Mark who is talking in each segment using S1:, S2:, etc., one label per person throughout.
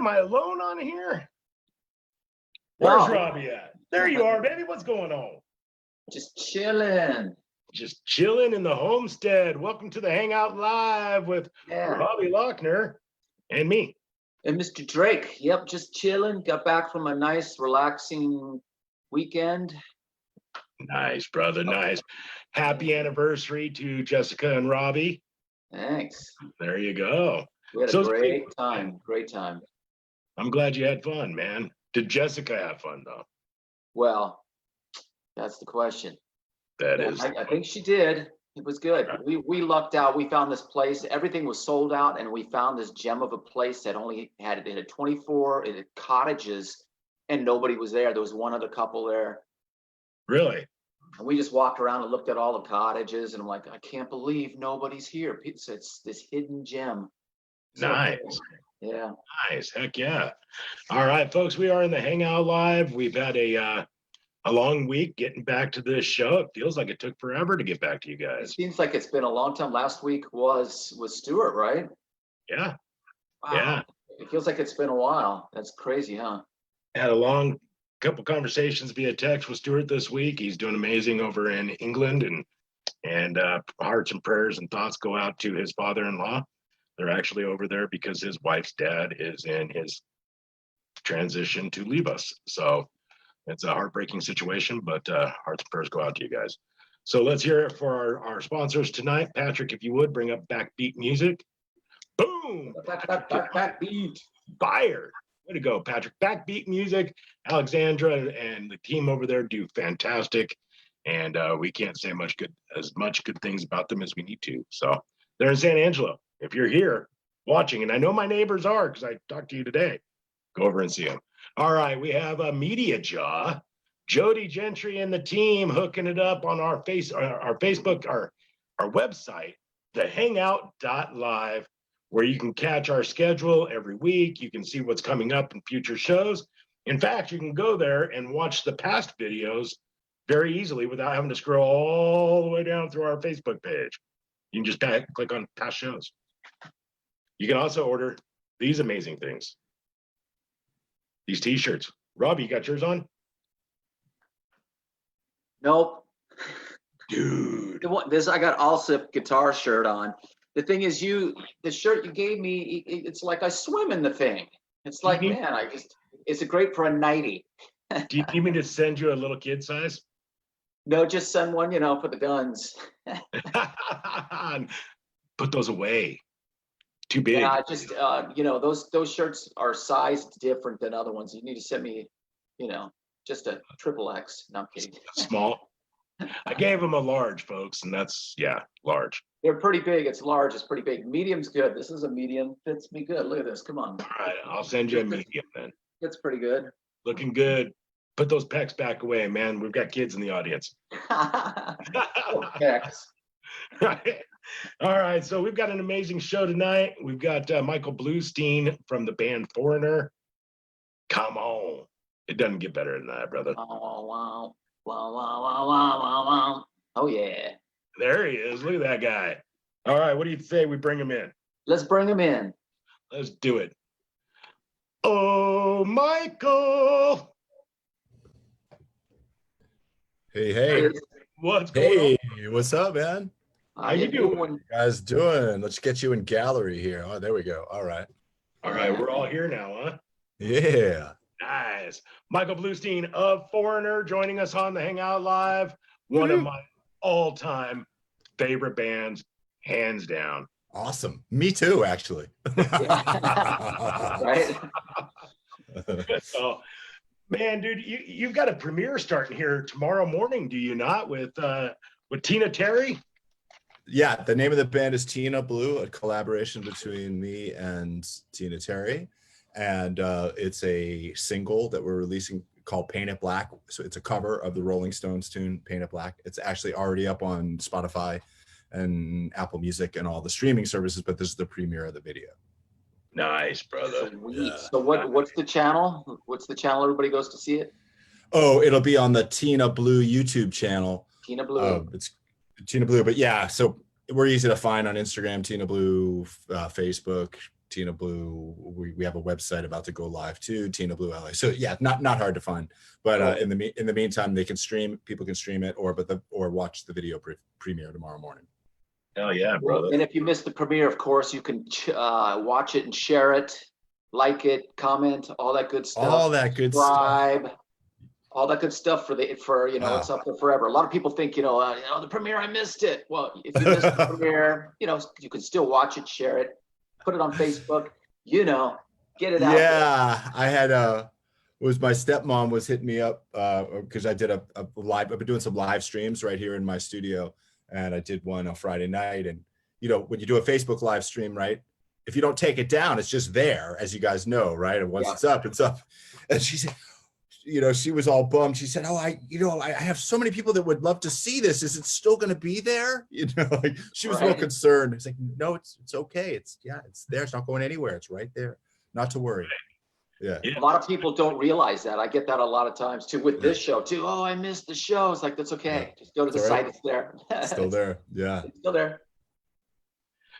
S1: Am I alone on here? Where's Robbie at? There you are, baby. What's going on?
S2: Just chilling.
S1: Just chilling in the homestead. Welcome to the Hangout Live with Robbie Lochner and me.
S2: And Mr. Drake. Yep, just chilling. Got back from a nice, relaxing weekend.
S1: Nice, brother. Nice. Happy anniversary to Jessica and Robbie.
S2: Thanks.
S1: There you go.
S2: We had a great time. Great time.
S1: I'm glad you had fun, man. Did Jessica have fun, though?
S2: Well, that's the question. I think she did. It was good. We lucked out. We found this place. Everything was sold out, and we found this gem of a place that only had 24 cottages, and nobody was there. There was one other couple there.
S1: Really?
S2: And we just walked around and looked at all the cottages, and I'm like, I can't believe nobody's here. It's this hidden gem.
S1: Nice.
S2: Yeah.
S1: Nice. Heck yeah. All right, folks, we are in the Hangout Live. We've had a long week getting back to this show. It feels like it took forever to get back to you guys.
S2: It seems like it's been a long time. Last week was Stuart, right?
S1: Yeah.
S2: Wow.
S1: Yeah.
S2: It feels like it's been a while. That's crazy, huh?
S1: Had a long couple conversations via text with Stuart this week. He's doing amazing over in England, and hearts and prayers and thoughts go out to his father-in-law. They're actually over there because his wife's dad is in his transition to leave us. So it's a heartbreaking situation, but hearts and prayers go out to you guys. So let's hear it for our sponsors tonight. Patrick, if you would, bring up backbeat music. Boom!
S2: Backbeat.
S1: Fire. Way to go, Patrick. Backbeat music. Alexandra and the team over there do fantastic. And we can't say as much good things about them as we need to. So they're in San Angelo. If you're here watching, and I know my neighbors are because I talked to you today, go over and see them. All right, we have a Media Jaw, Jody Gentry and the team hooking it up on our Facebook, our website, thehangout.live, where you can catch our schedule every week. You can see what's coming up in future shows. In fact, you can go there and watch the past videos very easily without having to scroll all the way down through our Facebook page. You can just click on past shows. You can also order these amazing things. These t-shirts. Robbie, you got yours on?
S2: Nope.
S1: Dude.
S2: I got Allsip guitar shirt on. The thing is, the shirt you gave me, it's like I swim in the thing. It's like, man, it's great for a nightie.
S1: Do you need me to send you a little kid size?
S2: No, just send one, for the guns.
S1: Put those away. Too big.
S2: Yeah, just those shirts are sized different than other ones. You need to send me, just a XXX. No, I'm kidding.
S1: Small. I gave them a large, folks, and that's large.
S2: They're pretty big. It's large. It's pretty big. Medium's good. This is a medium. Fits me good. Look at this. Come on.
S1: All right, I'll send you a medium then.
S2: It's pretty good.
S1: Looking good. Put those pecs back away, man. We've got kids in the audience.
S2: Pecs.
S1: Right. All right, so we've got an amazing show tonight. We've got Michael Bluestein from the band Foreigner. Come on. It doesn't get better than that, brother.
S2: Oh, wow. Wow. Oh, yeah.
S1: There he is. Look at that guy. All right, what do you say we bring him in?
S2: Let's bring him in.
S1: Let's do it. Oh, Michael.
S3: Hey.
S1: What's going on?
S3: Hey, what's up, man?
S1: How you doing?
S3: What you guys doing? Let's get you in gallery here. Oh, there we go. All right.
S1: All right, we're all here now, huh?
S3: Yeah.
S1: Nice. Michael Bluestein of Foreigner joining us on the Hangout Live. One of my all-time favorite bands, hands down.
S3: Awesome. Me too, actually.
S2: Right?
S1: So, man, dude, you've got a premiere starting here tomorrow morning, do you not? With Tina Terry?
S3: Yeah, the name of the band is Tina Blue, a collaboration between me and Tina Terry. And it's a single that we're releasing called Paint It Black. So it's a cover of the Rolling Stones tune, Paint It Black. It's actually already up on Spotify and Apple Music and all the streaming services, but this is the premiere of the video.
S1: Nice, brother.
S2: Yeah. So what's the channel? What's the channel everybody goes to see it?
S3: Oh, it'll be on the Tina Blue YouTube channel.
S2: Tina Blue.
S3: It's Tina Blue, but yeah, so we're easy to find on Instagram, Tina Blue, Facebook, Tina Blue. We have a website about to go live too, Tina Blue LA. So yeah, not hard to find. But in the meantime, they can stream. People can stream it, or watch the video premiere tomorrow morning.
S1: Hell yeah, brother!
S2: And if you missed the premiere, of course, you can watch it and share it, like it, comment, all that good stuff.
S3: All that good
S2: subscribe, all that good stuff for it's up there forever. A lot of people think the premiere, I missed it. Well, if you missed the premiere, you can still watch it, share it, put it on Facebook. Get it out.
S3: Yeah, I had was my stepmom was hitting me up because I did a live. I've been doing some live streams right here in my studio, and I did one on Friday night. And when you do a Facebook live stream, right? If you don't take it down, it's just there, as you guys know, right? And once it's up, it's up. And she said, she was all bummed. She said, "Oh, I have so many people that would love to see this. Is it still going to be there?" Like she was real concerned. It's like, no, it's okay. It's there. It's not going anywhere. It's right there. Not to worry. Yeah.
S2: A lot of people don't realize that. I get that a lot of times too with this show too. Oh, I missed the show. It's like, that's okay.
S3: Yeah.
S2: Just go to the site. It's there.
S3: It's still there. Yeah.
S2: It's still there.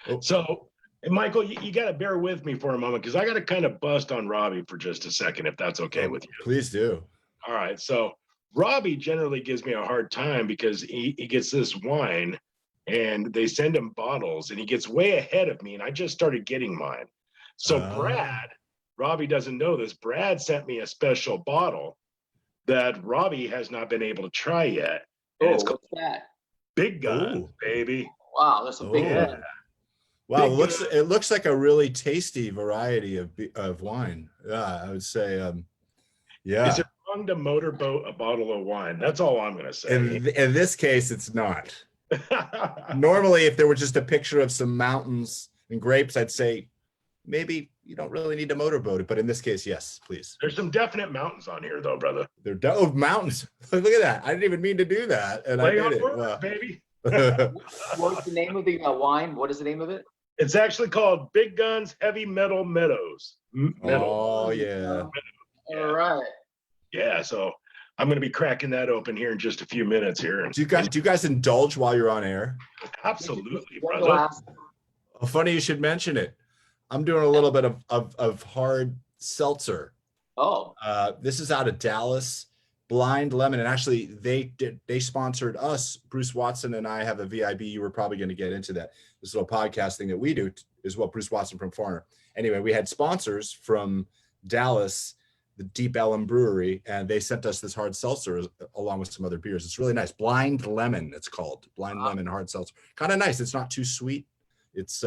S1: Oh. So, Michael, you got to bear with me for a moment because I got to kind of bust on Robbie for just a second, if that's okay with you.
S3: Please do.
S1: All right. So Robbie generally gives me a hard time because he gets this wine and they send him bottles and he gets way ahead of me and I just started getting mine. So Robbie doesn't know this. Brad sent me a special bottle that Robbie has not been able to try yet. And it's called Big Guns, baby.
S2: Wow, that's a big one.
S3: Wow, it looks like a really tasty variety of wine. Yeah, I would say, yeah.
S1: Is it wrong to motorboat a bottle of wine? That's all I'm going to say.
S3: In this case, it's not. Normally, if there were just a picture of some mountains and grapes, I'd say maybe you don't really need to motorboat it. But in this case, yes, please.
S1: There's some definite mountains on here, though, brother.
S3: They're mountains. Look at that. I didn't even mean to do that, and I did it. Wow.
S1: Baby.
S2: What's the name of the wine? What is the name of it?
S1: It's actually called Big Guns Heavy Metal Meadows.
S3: Oh, yeah.
S2: All right.
S1: Yeah, so I'm going to be cracking that open here in just a few minutes here.
S3: Do you guys indulge while you're on air?
S1: Absolutely, brother.
S3: Oh, funny you should mention it. I'm doing a little bit of hard seltzer.
S2: Oh.
S3: This is out of Dallas, Blind Lemon, and actually they sponsored us. Bruce Watson and I have a VIB. You were probably going to get into that. This little podcast thing that we do is what Bruce Watson from Foreigner. Anyway, we had sponsors from Dallas, the Deep Ellum Brewery, and they sent us this hard seltzer along with some other beers. It's really nice. Blind Lemon, it's called. Blind Lemon hard seltzer. Kind of nice. It's not too sweet. It's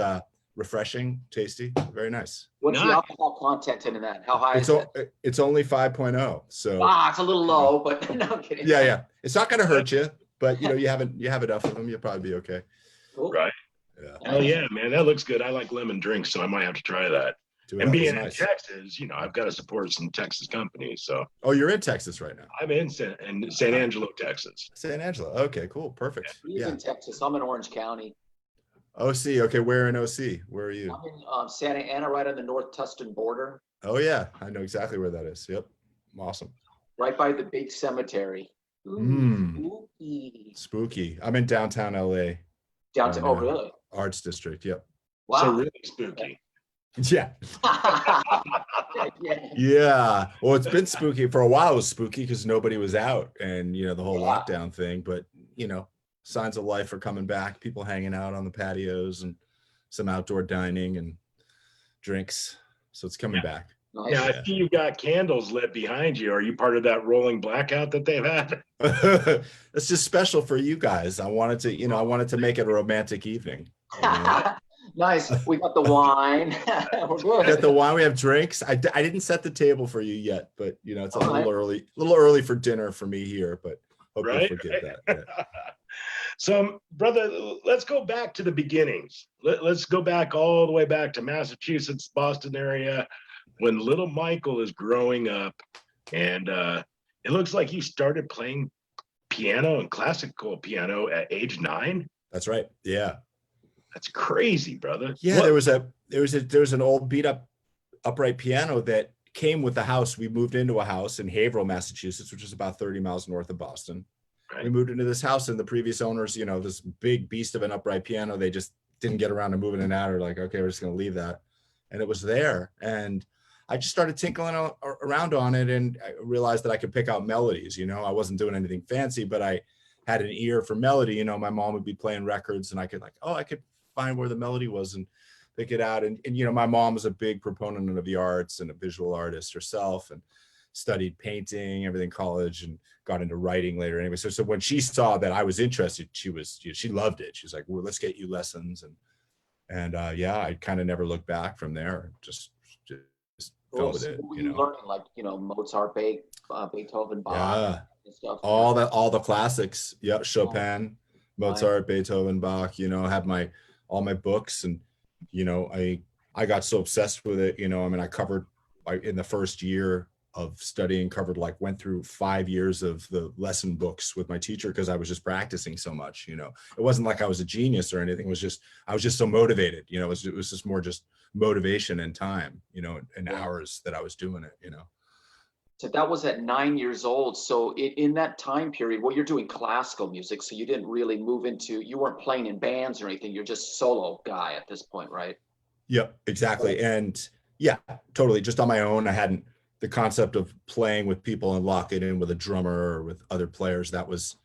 S3: refreshing, tasty, very nice.
S2: What's the alcohol content in that? How high is it?
S3: It's only 5.0. So
S2: it's a little low, but no, I'm kidding.
S3: Yeah. It's not going to hurt you, but you have enough of them, you'll probably be okay.
S1: Cool. Right. Yeah. Oh yeah, man, that looks good. I like lemon drinks, so I might have to try that. And being in Texas, I've got to support some Texas companies. So.
S3: Oh, you're in Texas right now.
S1: I'm in San Angelo, Texas.
S3: San Angelo. Okay, cool, perfect.
S2: He's in Texas. I'm in Orange County.
S3: OC. Okay, where in OC? Where are you?
S2: I'm in Santa Ana, right on the North Tustin border.
S3: Oh yeah, I know exactly where that is. Yep, awesome.
S2: Right by the big cemetery.
S3: Spooky. Spooky. I'm in downtown LA.
S2: Downtown. Oh, really?
S3: Arts District. Yep.
S1: Wow. So really spooky.
S3: Yeah. Yeah. Well, it's been spooky for a while. It was spooky because nobody was out, and the whole lockdown thing. But signs of life are coming back. People hanging out on the patios and some outdoor dining and drinks. So it's coming back.
S1: Nice. Yeah, I see you got candles lit behind you. Are you part of that rolling blackout that they've had?
S3: It's just special for you guys. I wanted to make it a romantic evening.
S2: Nice. We got the wine. We're good.
S3: We got the wine. We have drinks. I didn't set the table for you yet, but it's a little early for dinner for me here, but hope you'll forgive that. Yeah.
S1: So, brother, let's go back to the beginnings. Let's go back all the way back to Massachusetts, Boston area, when little Michael is growing up, and it looks like he started playing piano and classical piano at age 9.
S3: That's right. Yeah.
S1: That's crazy, brother.
S3: Yeah, there was an old beat up upright piano that came with the house. We moved into a house in Haverhill, Massachusetts, which is about 30 miles north of Boston. Right. We moved into this house, and the previous owners, this big beast of an upright piano, they just didn't get around to moving it out, or like, okay, we're just going to leave that. and it was there. And I just started tinkling around on it, and I realized that I could pick out melodies. I wasn't doing anything fancy, but I had an ear for melody. My mom would be playing records, and I could I could find where the melody was and pick it out. And my mom was a big proponent of the arts and a visual artist herself, and studied painting, everything in college, and got into writing later. Anyway, so when she saw that I was interested, she loved it. She was like, well, let's get you lessons. And yeah, I kind of never looked back from there. Just fell with it.
S2: What were you learning, like Mozart, Beethoven, Bach,
S3: Yeah,
S2: and stuff?
S3: all the classics. Yeah, Chopin, Mozart, Beethoven, Bach. Had all my books, and I got so obsessed with it. I covered in the first year of studying, went through 5 years of the lesson books with my teacher, because I was just practicing so much. It wasn't like I was a genius or anything. I was just so motivated. It was just more just motivation and time, and hours that I was doing it.
S2: So that was at 9 years old. So in that time period, you're doing classical music, so you didn't really you weren't playing in bands or anything. You're just solo guy at this point, right?
S3: Yep, exactly. And yeah, totally. Just on my own. I hadn't the concept of playing with people and locking in with a drummer or with other players. That was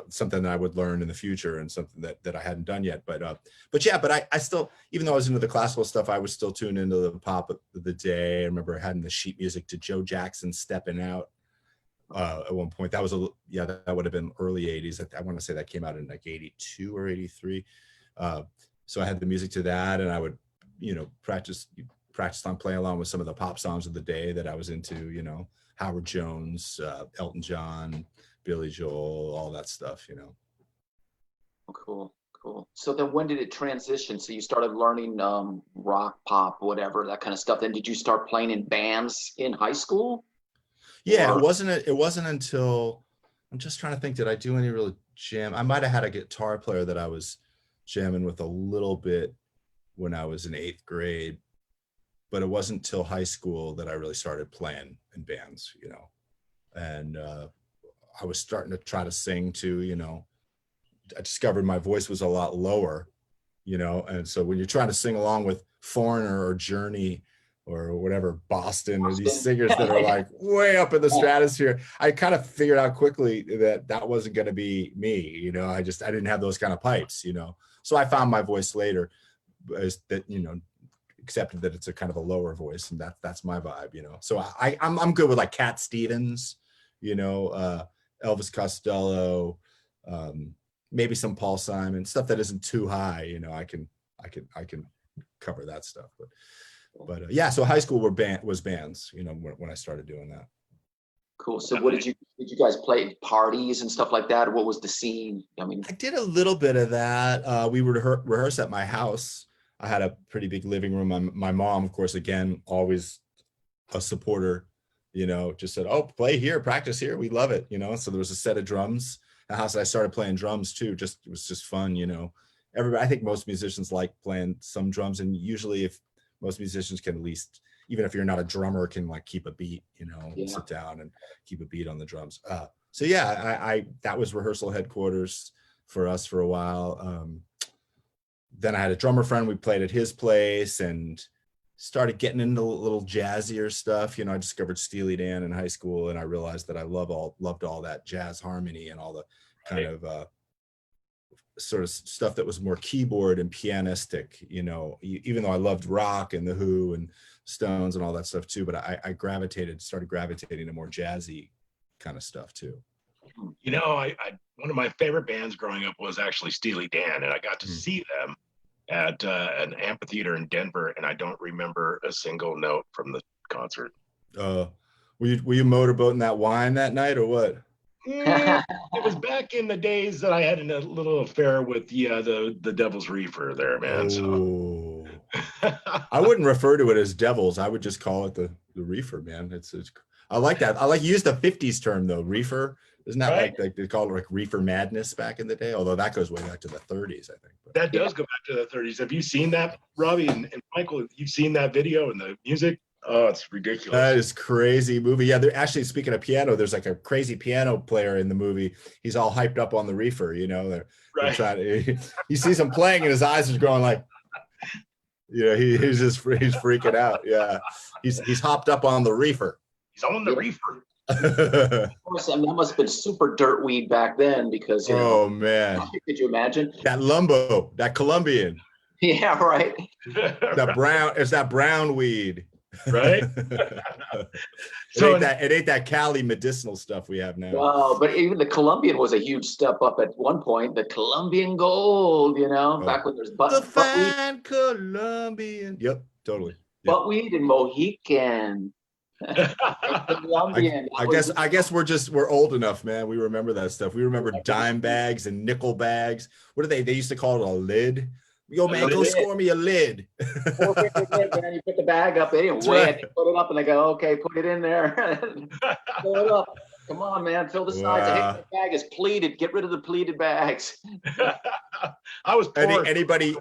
S3: something that I would learn in the future, and something that I hadn't done yet. But I still, even though I was into the classical stuff, I was still tuned into the pop of the day. I remember having the sheet music to Joe Jackson, Stepping Out, at one point. That would have been early 80s. I want to say that came out in like 82 or 83. So I had the music to that, and I would, practice on playing along with some of the pop songs of the day that I was into, Howard Jones, Elton John, Billy Joel, all that stuff.
S2: Cool. So then when did it transition? So you started learning rock, pop, whatever, that kind of stuff. Then did you start playing in bands in high school?
S3: Yeah, it wasn't until, I'm just trying to think, did I do any real jam? I might have had a guitar player that I was jamming with a little bit when I was in 8th grade, but it wasn't until high school that I really started playing in bands, and I was starting to try to sing too. I discovered my voice was a lot lower, and so when you're trying to sing along with Foreigner or Journey or whatever, Boston, or these singers that are like way up in the stratosphere, I kind of figured out quickly that wasn't going to be me. I didn't have those kind of pipes, so I found my voice later, that, accepted that it's a kind of a lower voice, and that's my vibe, so I'm good with like Cat Stevens, Elvis Costello, maybe some Paul Simon, stuff that isn't too high. I can cover that stuff, but yeah, so high school was bands, when I started doing that.
S2: Cool. So what did you guys play, parties and stuff like that? What was the scene? I
S3: did a little bit of that. We would rehearse at my house. I had a pretty big living room. My mom, of course, again, always a supporter, just said, oh, play here, practice here. We love it. So there was a set of drums at the house. I started playing drums too. It was just fun. I think most musicians like playing some drums. And usually if most musicians can, at least, even if you're not a drummer, can like keep a beat, sit down and keep a beat on the drums. So yeah, I that was rehearsal headquarters for us for a while. Then I had a drummer friend. We played at his place and started getting into a little jazzier stuff. I discovered Steely Dan in high school, and I realized that I loved all that jazz harmony and all the kind of sort of stuff that was more keyboard and pianistic, even though I loved rock and the Who and Stones and all that stuff too, but I started gravitating to more jazzy kind of stuff too.
S1: One of my favorite bands growing up was actually Steely Dan, and I got to see them at an amphitheater in Denver, and I don't remember a single note from the concert.
S3: Were you motorboating that wine that night or what?
S1: It was back in the days that I had a little affair with the Devil's Reefer there, man.
S3: Oh. So I wouldn't refer to it as Devils. I would just call it the Reefer, man. It's I like that. I like use the 50s term though, Reefer. Isn't that right? Like they called it like Reefer Madness back in the day? Although that goes way back to the 30s, I think.
S1: That does go back to the 30s. Have you seen that, Robbie and Michael? You've seen that video and the music? Oh, it's ridiculous.
S3: That is crazy movie. Yeah, they're actually, speaking of piano, there's like a crazy piano player in the movie. He's all hyped up on the Reefer, They're trying to, he sees him playing and his eyes are going like, Yeah, he's freaking out. Yeah, he's hopped up on the reefer.
S1: He's on the reefer.
S2: Of course, I mean, that must have been super dirt weed back then because, you know.
S3: Oh man,
S2: Could you imagine?
S3: that lumbo, that Colombian.
S2: Yeah, right.
S3: That brown weed.
S1: Right.
S3: It ain't that Cali medicinal stuff we have now.
S2: No, but even the Colombian was a huge step up at one point. The Colombian gold, you know, back when there's
S3: the fine Colombian. Yep, totally. Yep.
S2: Buttweed and Mohican.
S3: Colombian. I guess we're old enough, man. We remember that stuff. We remember dime bags and nickel bags. What are they? They used to call it a lid. Yo, man, go score me a lid.
S2: You put the bag up, they didn't weigh it. They put it up and they go, okay, put it in there. Fill it up. Come on, man, fill the sides. I hate that bag is pleated. Get rid of the pleated bags.
S1: I was poor.
S3: Anybody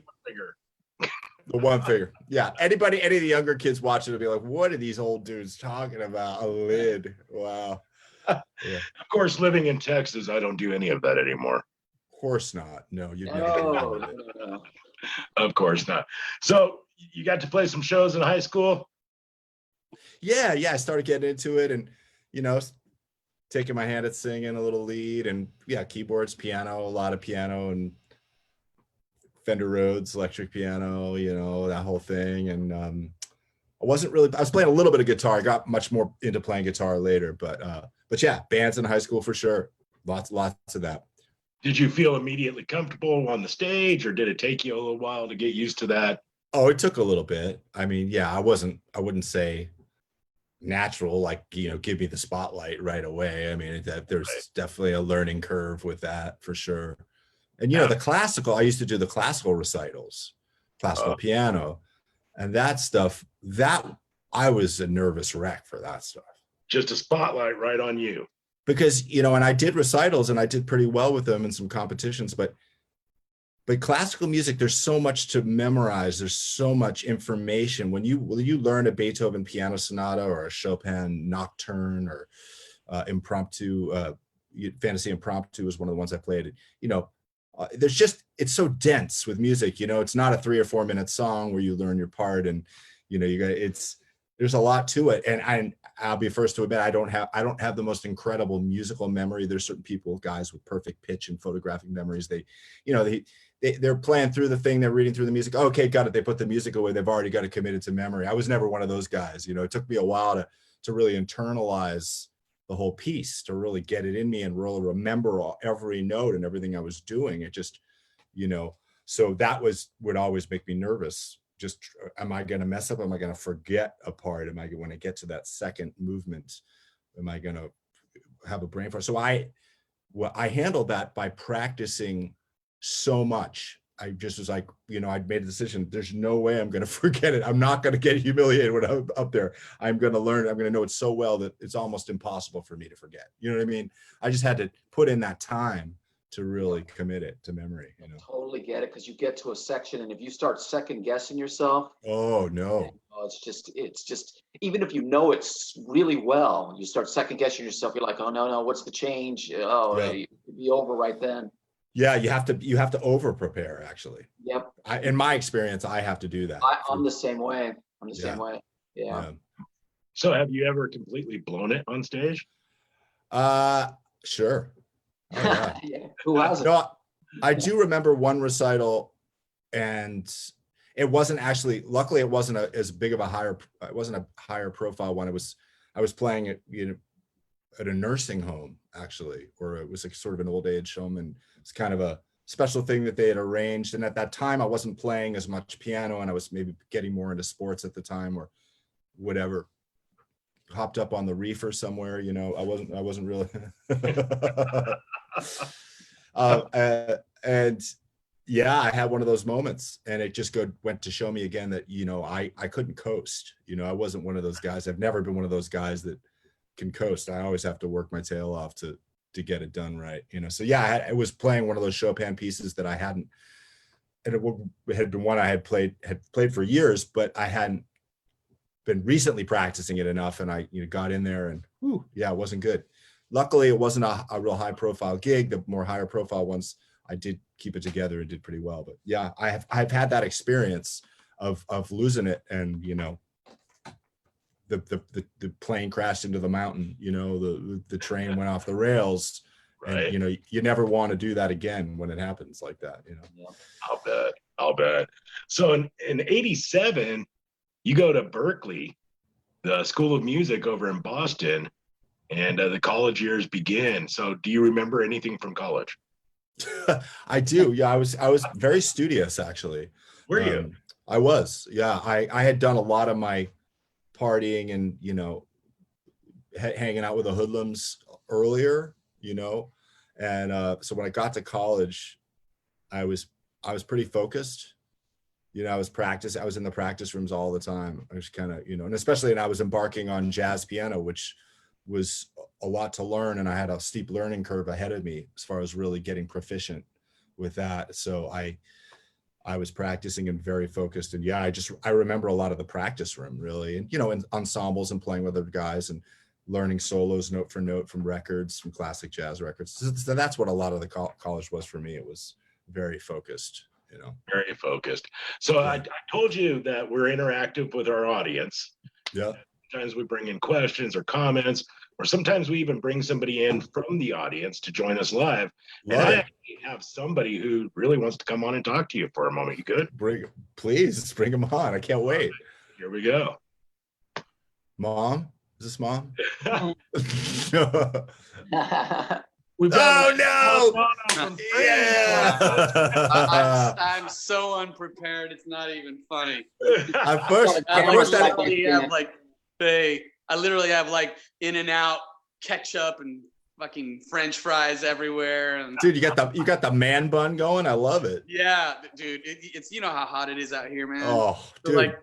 S3: the one figure. Yeah. Any of the younger kids watching will be like, what are these old dudes talking about? A lid. Wow.
S1: Yeah. Of course, living in Texas, I don't do any of that anymore.
S3: Of course not. No, you'd
S2: never do that. No.
S1: Of course not. So you got to play some shows in high school?
S3: Yeah. I started getting into it and, you know, taking my hand at singing a little lead and keyboards, piano, a lot of piano and Fender Rhodes, electric piano, you know, that whole thing. And I was playing a little bit of guitar. I got much more into playing guitar later, but yeah, bands in high school for sure. Lots of that.
S1: Did you feel immediately comfortable on the stage, or did it take you a little while to get used to that?
S3: Oh, it took a little bit. I mean, yeah, I wouldn't say natural, like, you know, give me the spotlight right away. I mean, there's definitely a learning curve with that for sure. And, you know, I used to do the classical recitals, classical piano, and that stuff, that I was a nervous wreck for that stuff.
S1: Just a spotlight right on you.
S3: Because, you know, and I did recitals and I did pretty well with them in some competitions, but classical music, there's so much to memorize. There's so much information. When you learn a Beethoven piano sonata or a Chopin nocturne or Fantasy Impromptu was one of the ones I played, you know, it's so dense with music, you know, it's not a 3 or 4 minute song where you learn your part and, you know, there's a lot to it. And I'll be first to admit, I don't have the most incredible musical memory. There's certain guys with perfect pitch and photographic memories. They're playing through the thing. They're reading through the music. Okay, got it. They put the music away. They've already got it committed to memory. I was never one of those guys. You know, it took me a while to really internalize the whole piece, to really get it in me and really remember every note and everything I was doing. It just, you know, so that would always make me nervous. Just, am I going to mess up? Am I going to forget a part? When I get to that second movement, am I going to have a brain fart? So I handled that by practicing so much. I just was like, you know, I'd made a decision. There's no way I'm going to forget it. I'm not going to get humiliated when I'm up there. I'm going to learn. I'm going to know it so well that it's almost impossible for me to forget. You know what I mean? I just had to put in that time to really commit it to memory. You know,
S2: totally get it, because you get to a section and if you start second guessing yourself,
S3: oh no,
S2: it's just even if you know it's really well, you start second guessing yourself. You're like, oh no, what's the change? Oh, yeah. It'd be over right then.
S3: Yeah, you have to over prepare actually.
S2: Yep.
S3: In my experience, I have to do that.
S2: I'm the same way. Same way. Yeah.
S1: So have you ever completely blown it on stage?
S3: Sure. Oh, yeah.
S2: Yeah. Who hasn't?
S3: No, I do remember one recital, and it wasn't actually. Luckily, it wasn't it wasn't a higher profile one. I was playing it, you know, at a nursing home actually, or it was like sort of an old age home, and it's kind of a special thing that they had arranged. And at that time, I wasn't playing as much piano, and I was maybe getting more into sports at the time, or whatever. Hopped up on the reefer somewhere, you know. I wasn't really. And yeah, I had one of those moments, and it just went to show me again that, you know, I couldn't coast. You know, I wasn't one of those guys. I've never been one of those guys that can coast. I always have to work my tail off to get it done right. You know, so yeah, I was playing one of those Chopin pieces that I hadn't, and it had been one I had played for years, but I hadn't been recently practicing it enough, and I, you know, got in there and it wasn't good. Luckily, it wasn't a real high profile gig. The more higher profile ones, I did keep it together and did pretty well. But yeah, I've had that experience of losing it, and the plane crashed into the mountain, the train went off the rails,
S1: right.
S3: and you never want to do that again when it happens like that.
S1: Yeah. I'll bet. So in '87, you go to Berkeley, the School of Music over in Boston, and the college years begin. So do you remember anything from college?
S3: I do. Yeah, I was very studious, actually.
S1: Were you?
S3: I was. Yeah, I had done a lot of my partying and hanging out with the hoodlums earlier, and so when I got to college, I was pretty focused. I was in the practice rooms all the time. I was kind of, and especially, and I was embarking on jazz piano, which was a lot to learn, and I had a steep learning curve ahead of me as far as really getting proficient with that. So I was practicing and very focused, and yeah, I remember a lot of the practice room, really, and in ensembles and playing with other guys and learning solos note for note from records, from classic jazz records. So that's what a lot of the college was for me. It was very focused.
S1: Very focused. So yeah. I told you that we're interactive with our audience.
S3: Yeah.
S1: Sometimes we bring in questions or comments, or sometimes we even bring somebody in from the audience to join us live. And I actually have somebody who really wants to come on and talk to you for a moment. You good?
S3: Please bring him on. I can't wait.
S1: Here we go.
S3: Mom? Is this Mom?
S4: Yeah. I'm so unprepared. It's not even funny.
S3: At first,
S4: I literally have like In-N-Out ketchup and fucking French fries everywhere. And
S3: dude, you got the man bun going. I love it.
S4: Yeah, dude. It's how hot it is out here, man.
S3: Oh,
S4: so
S3: dude.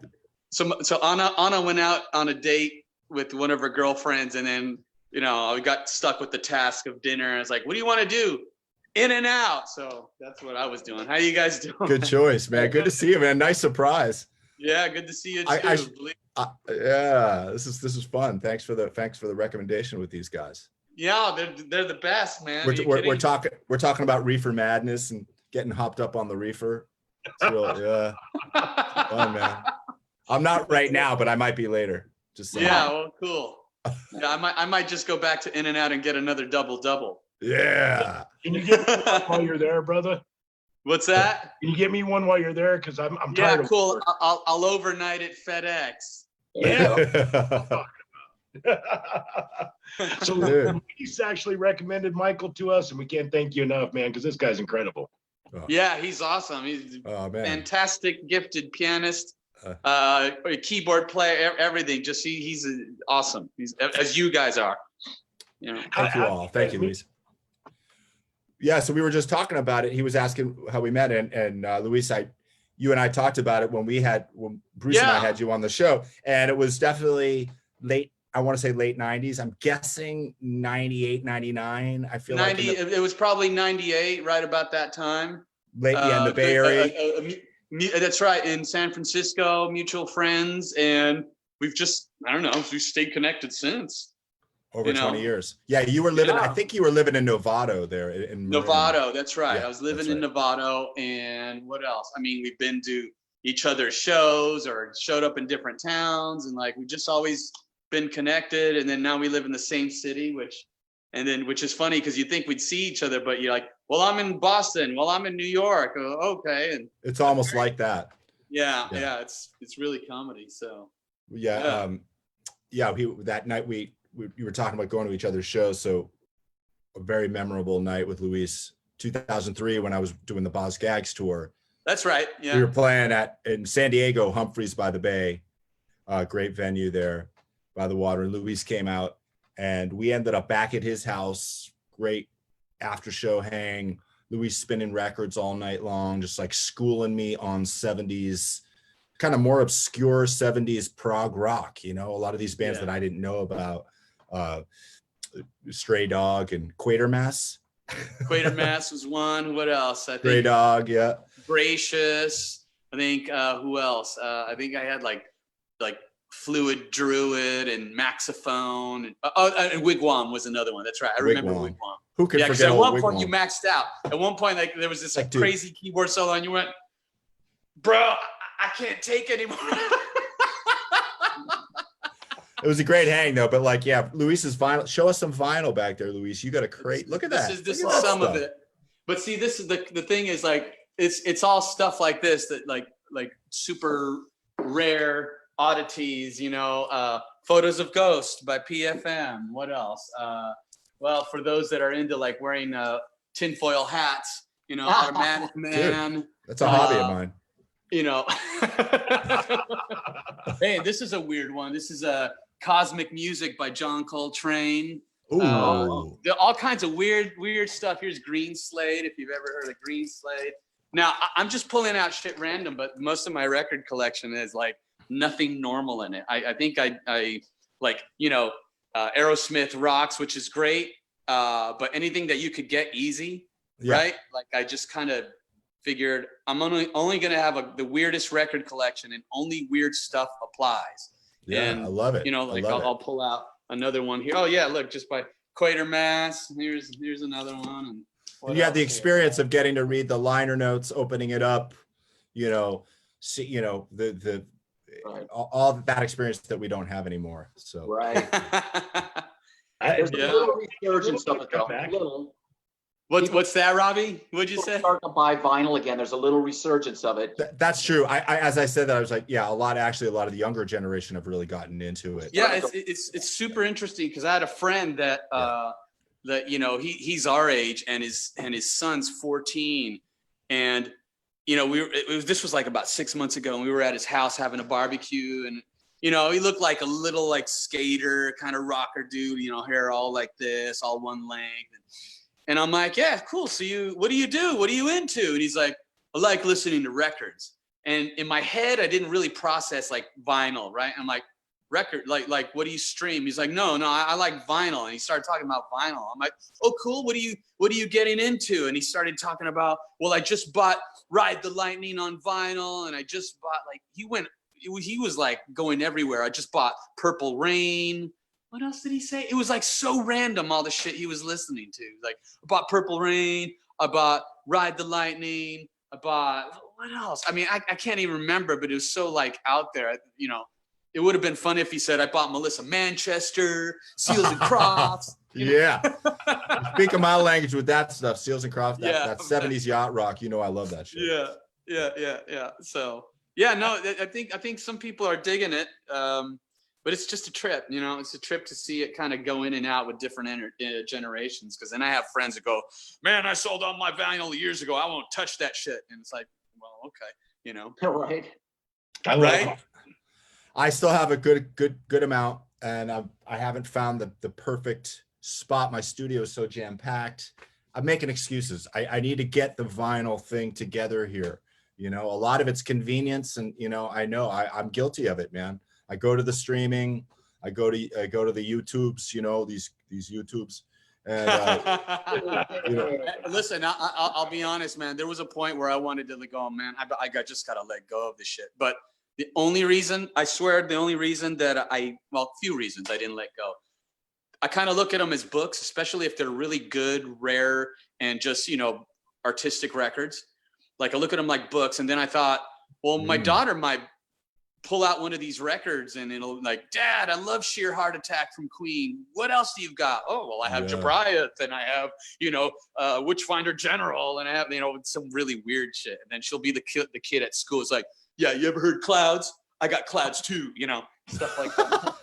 S4: So Anna went out on a date with one of her girlfriends, and then I got stuck with the task of dinner. I was like, what do you want to do? In-N-Out. So that's what I was doing. How you guys doing?
S3: Good choice, man. Good to see you, man. Nice surprise.
S4: Yeah, good to see you too.
S3: Yeah, this is fun. Thanks for the recommendation with these guys.
S4: Yeah, they're the best, man.
S3: We're talking about reefer madness and getting hopped up on the reefer. It's real, fun, man. I'm not right now, but I might be later. Just saying.
S4: Yeah, well, cool. Yeah, I might just go back to In-N-Out and get another double.
S1: Yeah. Can you get me one while you're there, brother?
S4: What's that?
S1: Can you get me one while you're there? Because I'm tired.
S4: Yeah, cool. I'll overnight at FedEx.
S1: Yeah. So Luis actually recommended Michael to us, and we can't thank you enough, man, because this guy's incredible.
S4: Oh. Yeah, he's awesome. He's a fantastic, gifted pianist. A keyboard player, everything. Just he's awesome. He's as you guys are.
S3: Thank you all. Thank you, Luis. Yeah, so we were just talking about it. He was asking how we met, and Luis, you and I talked about it when Bruce and I had you on the show, and it was definitely late. I want to say late 90s. I'm guessing 98, 99. I feel
S4: 90. It was probably 98, right about that time.
S3: Late in the Bay Area.
S4: That's right, in San Francisco, mutual friends, and we've stayed connected since.
S3: Over 20 years. Yeah, you were living, I think you were living in Novato there. In
S4: Novato, that's right.
S3: Yeah,
S4: I was living in Novato, and what else? I mean, we've been to each other's shows or showed up in different towns, and we've just always been connected, and then now we live in the same city, which is funny because you think we'd see each other, but you're like, well, I'm in Boston. Well, I'm in New York. Okay. And
S3: it's almost like that.
S4: Yeah. It's really comedy. So
S3: that night we were talking about going to each other's shows. So a very memorable night with Luis, 2003, when I was doing the Boz Gags tour.
S4: That's right. Yeah.
S3: We were playing in San Diego, Humphreys by the Bay, great venue there by the water. And Luis came out, and we ended up back at his house. Great after show hang. Luis spinning records all night long, just schooling me on 70s, kind of more obscure 70s prog rock. A lot of these bands that I didn't know about. Stray Dog and Quatermass.
S4: Quatermass was one. What else? I think
S3: Stray Dog, yeah.
S4: Gracious. I think who else? I think I had like Fluid Druid and Maxophone. And Wigwam was another one. That's right. I remember Wigwam.
S3: Who could forget
S4: at one
S3: Wigwam?
S4: point you maxed out. At one point, there was this crazy keyboard solo, and you went, bro, I can't take anymore.
S3: It was a great hang though, but like, yeah, Luis's vinyl. Show us some vinyl back there, Luis. You got a crate. Look at that.
S4: This
S3: Look
S4: is
S3: at that
S4: some
S3: stuff.
S4: of it. But see, this is the thing is like it's all stuff like this that like super rare oddities, you know, photos of Ghost by PFM. What else? Well, for those that are into like wearing tinfoil hats, you know, Automatic Man.
S3: Dude, that's a hobby of mine.
S4: You know, hey, this is a weird one. This is a Cosmic Music by John Coltrane.
S3: Ooh.
S4: All kinds of weird stuff. Here's Green Slade, if you've ever heard of Green Slade. Now, I'm just pulling out shit random, but most of my record collection is like nothing normal in it. I think I like, you know, Aerosmith rocks, which is great, but anything that you could get easy, right? Like I just kind of figured I'm only going to have the weirdest record collection and only weird stuff applies.
S3: Yeah,
S4: and,
S3: I love it.
S4: You know, like I'll pull out another one here. Oh yeah, look, just by Quatermass. Here's another one.
S3: And you had the experience of getting to read the liner notes, opening it up, you know, see, you know, the all that experience that we don't have anymore. So
S2: right. There's a little resurgence of it though.
S4: What's that, Robbie? What'd you say?
S2: Starting to buy vinyl again. There's a little resurgence of it.
S3: That's true. I as I said that, I was like, yeah, a lot of the younger generation have really gotten into it.
S4: Yeah, it's super interesting because I had a friend that that, you know, he's our age and his son's 14, and you know this was like about 6 months ago, and we were at his house having a barbecue, and you know he looked like a little like skater kind of rocker dude, you know, hair all like this, all one length. And I'm like, yeah, cool. So what do you do? What are you into? And he's like, I like listening to records. And in my head, I didn't really process like vinyl, right? I'm like, record, like what do you stream? He's like, no, I like vinyl. And he started talking about vinyl. I'm like, oh, cool. What are you getting into? And he started talking about, well, I just bought Ride the Lightning on vinyl, and I just bought he was like going everywhere. I just bought Purple Rain. What else did he say? It was like so random, all the shit he was listening to. Like, I bought Purple Rain, I bought Ride the Lightning, I bought, what else? I mean, I can't even remember, but it was so like out there, you know. It would have been fun if he said, I bought Melissa Manchester, Seals and Crofts.
S3: Yeah. Speaking my language with that stuff, Seals and Crofts, that 70s yacht rock, you know I love that shit.
S4: Yeah. So, yeah, no, I think some people are digging it. But it's just a trip, you know, it's a trip to see it kind of go in and out with different generations. Because then I have friends that go, man, I sold all my vinyl years ago. I won't touch that shit. And it's like, well, okay, you know.
S2: Right.
S4: Right.
S3: I still have a good amount, and I haven't found the perfect spot. My studio is so jam packed. I'm making excuses. I need to get the vinyl thing together here. You know, a lot of it's convenience, and you know I'm guilty of it, man. I go to the streaming, I go to the YouTubes, you know, these YouTubes, and you know.
S4: Listen, I'll be honest, man. There was a point where I wanted to like, oh man, I just gotta let go of this shit. But the only reason that a few reasons I didn't let go. I kind of look at them as books, especially if they're really good, rare, and just, you know, artistic records. Like I look at them like books, and then I thought, well, my daughter might pull out one of these records and it'll like, Dad, I love Sheer Heart Attack from Queen. What else do you got? Oh, well, I have Jabriath, and I have, you know, Witchfinder General, and I have, you know, some really weird shit. And then she'll be the kid at school. It's like, yeah, you ever heard Clouds? I got Clouds too, you know, stuff like that.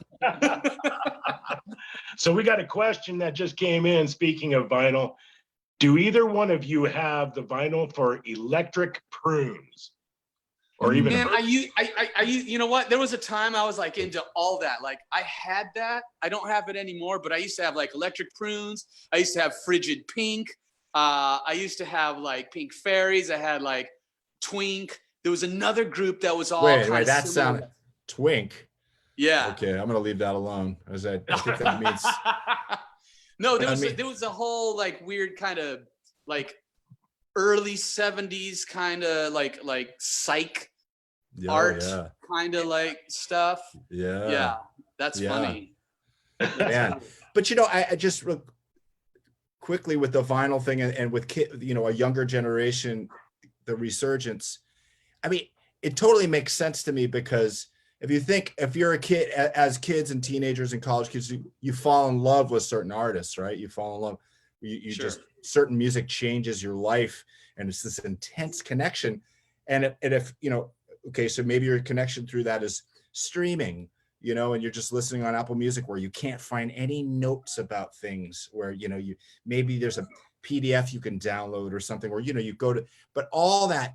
S1: So we got a question that just came in. Speaking of vinyl, do either one of you have the vinyl for Electric Prunes? Or even
S4: you know what? There was a time I was like into all that. Like I had that. I don't have it anymore, but I used to have like Electric Prunes. I used to have Frigid Pink. I used to have like Pink Fairies. I had like Twink. There was another group that was all
S3: wait, that sounded Twink.
S4: Yeah.
S3: Okay, I'm gonna leave that alone. I think that means
S4: no. There was a whole like weird kind of like early 70s kind of like psych art kind of like stuff. Yeah, that's funny.
S3: Man, but you know, I just quickly with the vinyl thing and with you know, a younger generation, the resurgence. I mean, it totally makes sense to me, because if you're a kid, as kids and teenagers and college kids, you fall in love with certain artists, right? You fall in love, you
S4: Sure.
S3: just, certain music changes your life, and it's this intense connection. And if, okay, so maybe your connection through that is streaming, and you're just listening on Apple Music, where you can't find any notes about things, where, maybe there's a PDF you can download or something, or, you go to, but all that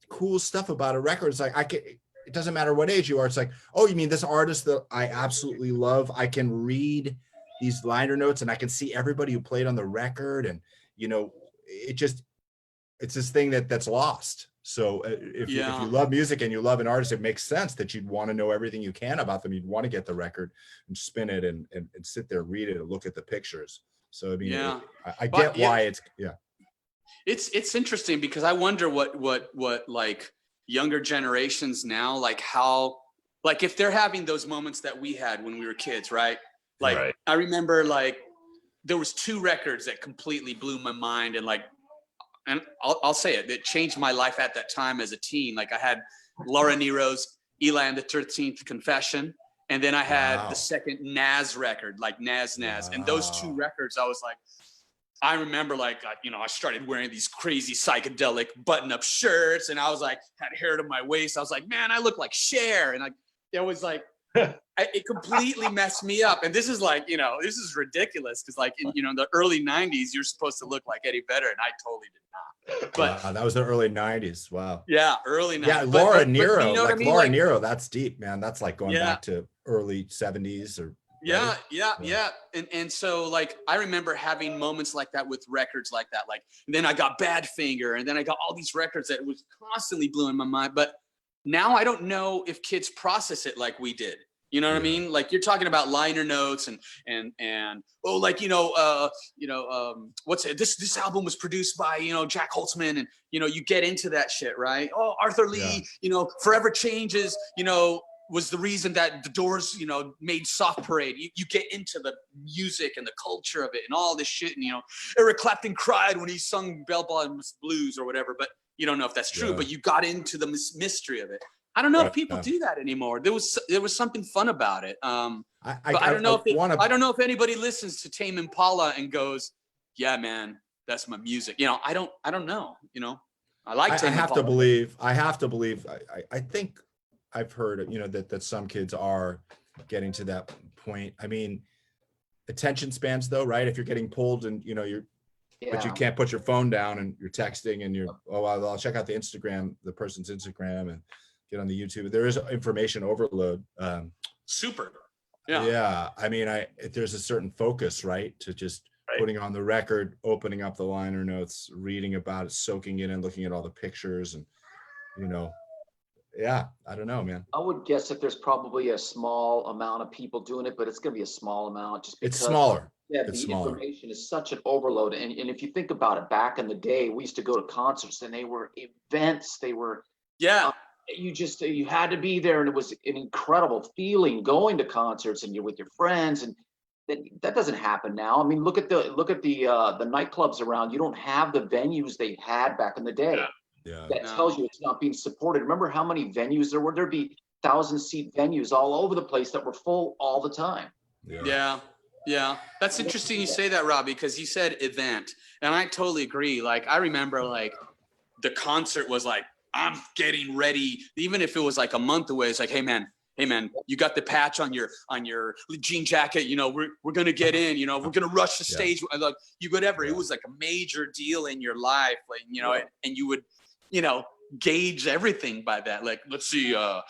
S3: cool stuff about a record, it's like, it doesn't matter what age you are. It's like, oh, you mean this artist that I absolutely love, I can read these liner notes and I can see everybody who played on the record. And, it's this thing that's lost. So if you love music and you love an artist, it makes sense that you'd want to know everything you can about them. You'd want to get the record and spin it and sit there, read it, and look at the pictures. So, I mean, I get why it's.
S4: It's interesting, because I wonder what like younger generations now, like how, like if they're having those moments that we had when we were kids, right? Like, right. I remember, like, there was 2 records that completely blew my mind, and I'll say it changed my life at that time as a teen. Like, I had Laura Nero's Eli and the 13th Confession, and then I had the second Nas record, like Nas. And those 2 records, I was like, I remember, like, I started wearing these crazy psychedelic button-up shirts, and I was like, had hair to my waist. I was like, man, I look like Cher. And it was like, it completely messed me up. And this is like, this is ridiculous, because like in the early 90s, you're supposed to look like Eddie Vedder, and I totally did not. But
S3: that was the early 90s. Wow.
S4: Yeah, early 90s.
S3: Yeah, Laura Nero,
S4: you know
S3: like Laura Nero, that's deep, man. That's like going back to early 70s or.
S4: Yeah. And so, like, I remember having moments like that with records like that. Like, and then I got Badfinger, and then I got all these records that was constantly blowing my mind. But now I don't know if kids process it like we did. You know what I mean? Like, you're talking about liner notes and oh, like, what's it? This album was produced by, Jack Holtzman, and, you get into that shit, right? Oh, Arthur Lee, Forever Changes, was the reason that the Doors, made Soft Parade. You get into the music and the culture of it and all this shit. And, Eric Clapton cried when he sung Bell Bottoms Blues or whatever, but you don't know if that's true, but you got into the mystery of it. I don't know if people do that anymore. There was something fun about it. But I don't know I don't know if anybody listens to Tame Impala and goes, yeah, man, that's my music. I don't know, I like Tame Impala.
S3: I have to believe, I think I've heard, that some kids are getting to that point. I mean, attention spans though, right? If you're getting pulled and, but you can't put your phone down and you're texting and I'll check out the person's Instagram and get on the YouTube. There is information overload.
S4: Super.
S3: Yeah. I mean, there's a certain focus, right? To just putting on the record, opening up the liner notes, reading about it, soaking it in, looking at all the pictures and, yeah, I don't know, man.
S2: I would guess that there's probably a small amount of people doing it, but it's going to be a small amount just because
S3: it's smaller.
S2: Yeah, the information is such an overload. And if you think about it, back in the day, we used to go to concerts and they were events. They were, you had to be there, and it was an incredible feeling going to concerts and you're with your friends, and that doesn't happen now. I mean, look at the nightclubs around. You don't have the venues they had back in the day. That tells you it's not being supported. Remember how many venues there were? There'd be 1,000-seat venues all over the place that were full all the time.
S4: Yeah. That's interesting you say that, Robbie, because you said event, and I totally agree. Like, I remember, like, the concert was like, I'm getting ready. Even if it was like a month away, it's like, hey man, you got the patch on your jean jacket. We're gonna get in. We're gonna rush the stage. Like, whatever. It was like a major deal in your life, like, and you would, gauge everything by that. Like, let's see, blah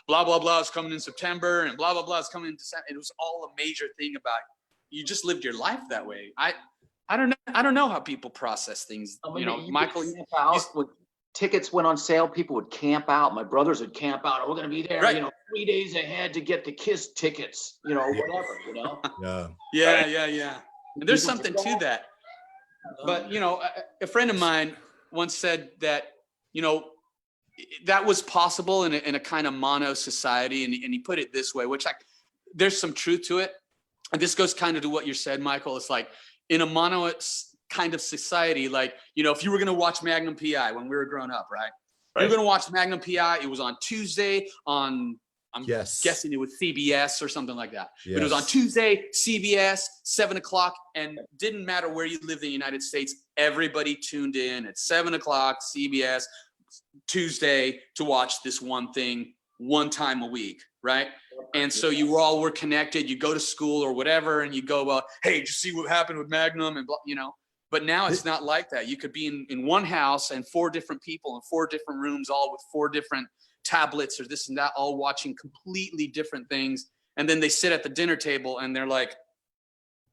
S4: blah blah is coming in September, and blah blah blah is coming in December. It was all a major thing about. You just lived your life that way. I don't know how people process things. Michael.
S2: When tickets went on sale, people would camp out. My brothers would camp out. Oh, we're going to be there, 3 days ahead to get the KISS tickets, whatever,
S4: Yeah. And there's something to that. But, a friend of mine once said that, that was possible in a kind of mono society. And he put it this way, which there's some truth to it. And this goes kind of to what you said, Michael. It's like in a mono kind of society, like, if you were going to watch Magnum PI when we were growing up, right? You're going to watch Magnum PI. It was on Tuesday on, I'm
S3: Yes.
S4: guessing it was CBS or something like that.
S3: Yes.
S4: But it was on Tuesday, CBS, 7 o'clock, and didn't matter where you lived in the United States. Everybody tuned in at 7 o'clock, CBS, Tuesday, to watch this one thing one time a week, right? And so you all were connected. You go to school or whatever, and you go, well, hey, did you see what happened with Magnum? And blah, you know. But now it's not like that. You could be in one house and 4 different people in 4 different rooms, all with 4 different tablets or this and that, all watching completely different things. And then they sit at the dinner table and they're like,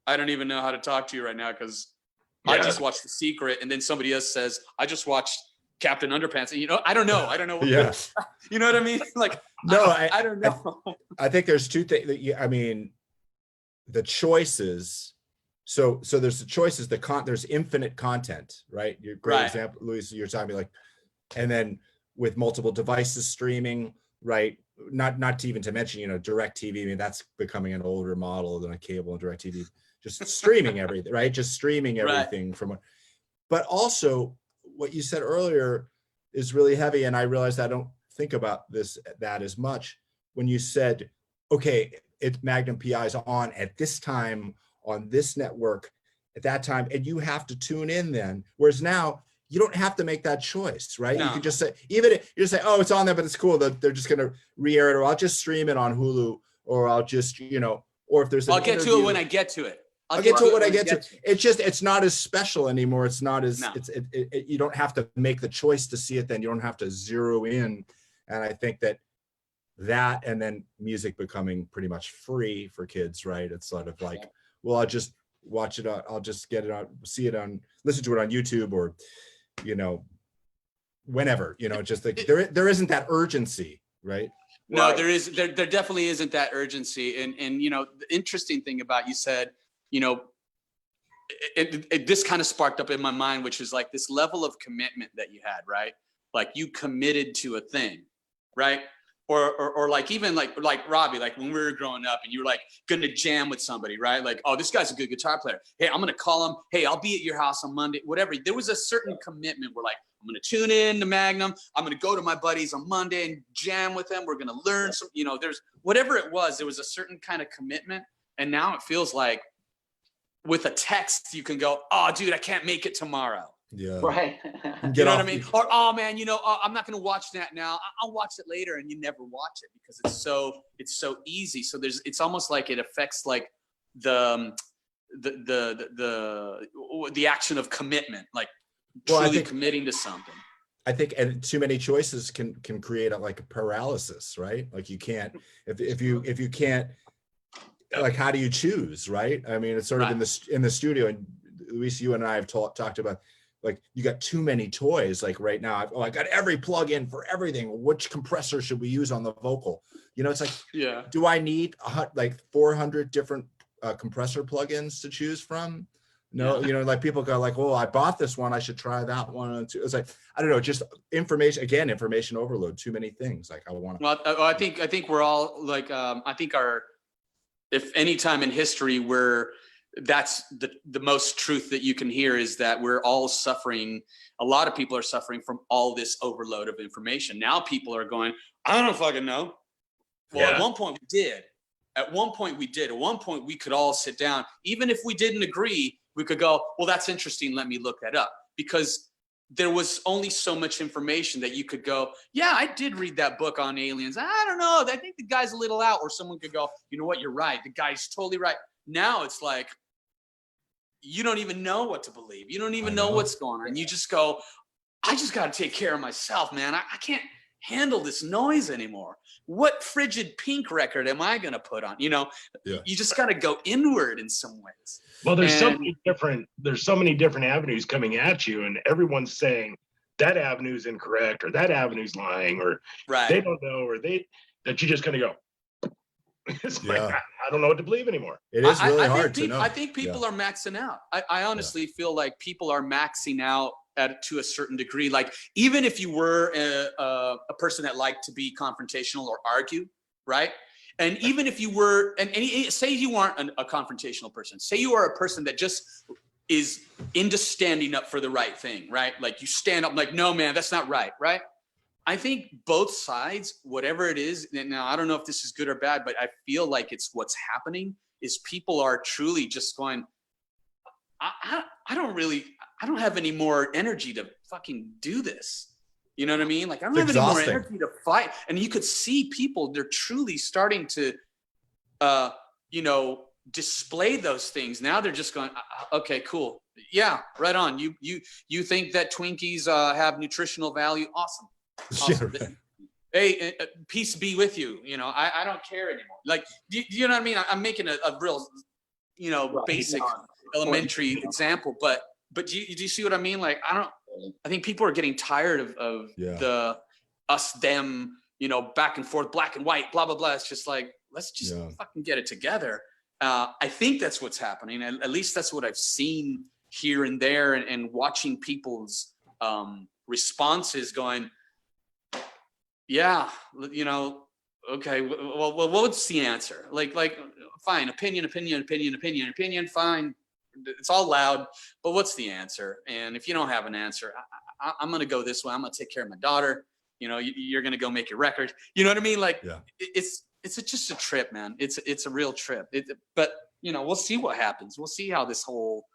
S4: I don't even know how to talk to you right now because I just watched The Secret. And then somebody else says, I just watched Captain Underpants. And, you know, I don't know. I don't know.
S3: Yeah.
S4: You know what I mean? Like,
S3: no,
S4: I don't know.
S3: I think there's 2 things that I mean, the choices. So there's the choices, there's infinite content, right? Your great example, Luis, you're talking like, and then with multiple devices streaming, right? Not to even to mention, you know, direct TV. I mean, that's becoming an older model than a cable and direct TV, just streaming everything, right? Just streaming everything from, but also what you said earlier is really heavy. And I realized I don't think about that as much when you said, okay, Magnum PI is on at this time, on this network at that time, and you have to tune in then. Whereas now you don't have to make that choice, right? No. You can just say, you just say, oh, it's on there, but it's cool. They're just gonna re-air it, or I'll just stream it on Hulu, or I'll just, you know, or if there's
S4: I'll get to it when I get to it.
S3: I'll get to it when I get to it. It's not as special anymore. It's not as, you don't have to make the choice to see it then. You don't have to zero in. And I think that and then music becoming pretty much free for kids, right? It's sort of like, well, I'll just watch it. I'll just get it on, listen to it on YouTube, or, you know, whenever, you know, just like there isn't that urgency, right?
S4: No, there definitely isn't that urgency. And, you know, the interesting thing about, you said, you know, this kind of sparked up in my mind, which is like this level of commitment that you had, right? Like you committed to a thing, right? Or like even like Robbie, like when we were growing up and you were like gonna jam with somebody, right? Like, oh, this guy's a good guitar player. Hey, I'm gonna call him. Hey, I'll be at your house on Monday, whatever. There was a certain commitment where like, I'm gonna tune in to Magnum. I'm gonna go to my buddies on Monday and jam with them. We're gonna learn some, you know, there's whatever it was, there was a certain kind of commitment. And now it feels like with a text, you can go, oh, dude, I can't make it tomorrow.
S3: Yeah.
S2: Right.
S4: You know what I mean? Or, oh man, you know, I'm not going to watch that now. I'll watch it later, and you never watch it because it's so easy. So it's almost like it affects like the action of commitment, like truly committing to something.
S3: I think, and too many choices can create a paralysis, right? Like you can't, if you can't, like, how do you choose, right? I mean, it's sort of in the studio, and Luis, you and I have talked about, like, you got too many toys. Like right now, I got every plug-in for everything. Which compressor should we use on the vocal? You know, it's like, do I need like 400 different compressor plugins to choose from? No, you know, like people go like, well, I bought this one, I should try that one too. It's like, I don't know, just information overload, too many things. Like I want to.
S4: Well, I think we're all like, I think if any time in history that's the most truth that you can hear is that we're all suffering. A lot of people are suffering from all this overload of information. Now people are going, I don't fucking know. Well, at one point we did. At one point we could all sit down. Even if we didn't agree, we could go, well, that's interesting. Let me look that up. Because there was only so much information that you could go, yeah, I did read that book on aliens. I don't know. I think the guy's a little out. Or someone could go, you know what? You're right. The guy's totally right. Now it's like, you don't even know what to believe. You don't even know what's going on. You just go, I just got to take care of myself, man. I can't handle this noise anymore. What Frigid Pink record am I going to put on? You know, you just got to go inward in some ways.
S1: Well, there's so many different avenues coming at you, and everyone's saying that avenue's incorrect, or that avenue's lying, or they don't know, or that you just kind of go, it's like, I don't know what to believe anymore.
S3: It is really hard to know.
S4: I think people are maxing out. I honestly feel like people are maxing out to a certain degree. Like, even if you were a person that liked to be confrontational or argue, right? And even if you were, and say you aren't a confrontational person, say you are a person that just is into standing up for the right thing, right? Like you stand up like, no, man, that's not right, right? I think both sides, whatever it is, now I don't know if this is good or bad, but I feel like it's what's happening is people are truly just going, I don't have any more energy to fucking do this. You know what I mean? Like, I don't have any more energy to fight. And you could see people, they're truly starting to, display those things. Now they're just going, okay, cool. Yeah, right on. You think that Twinkies have nutritional value? Awesome.
S3: Yeah, right.
S4: Hey, peace be with you. I don't care anymore. Like, do you know what I mean? I'm making a real, basic elementary example, but do you see what I mean? Like, I think people are getting tired of the us, them, back and forth, black and white, blah, blah, blah. It's just like, let's just fucking get it together. I think that's what's happening. At least that's what I've seen here and there, and watching people's responses going, yeah, okay, well, what's the answer? Like, fine, opinion, fine. It's all loud, but what's the answer? And if you don't have an answer, I'm going to go this way. I'm going to take care of my daughter. You're going to go make your record. You know what I mean? Like, it's just a trip, man. It's a real trip. But we'll see what happens. We'll see how this whole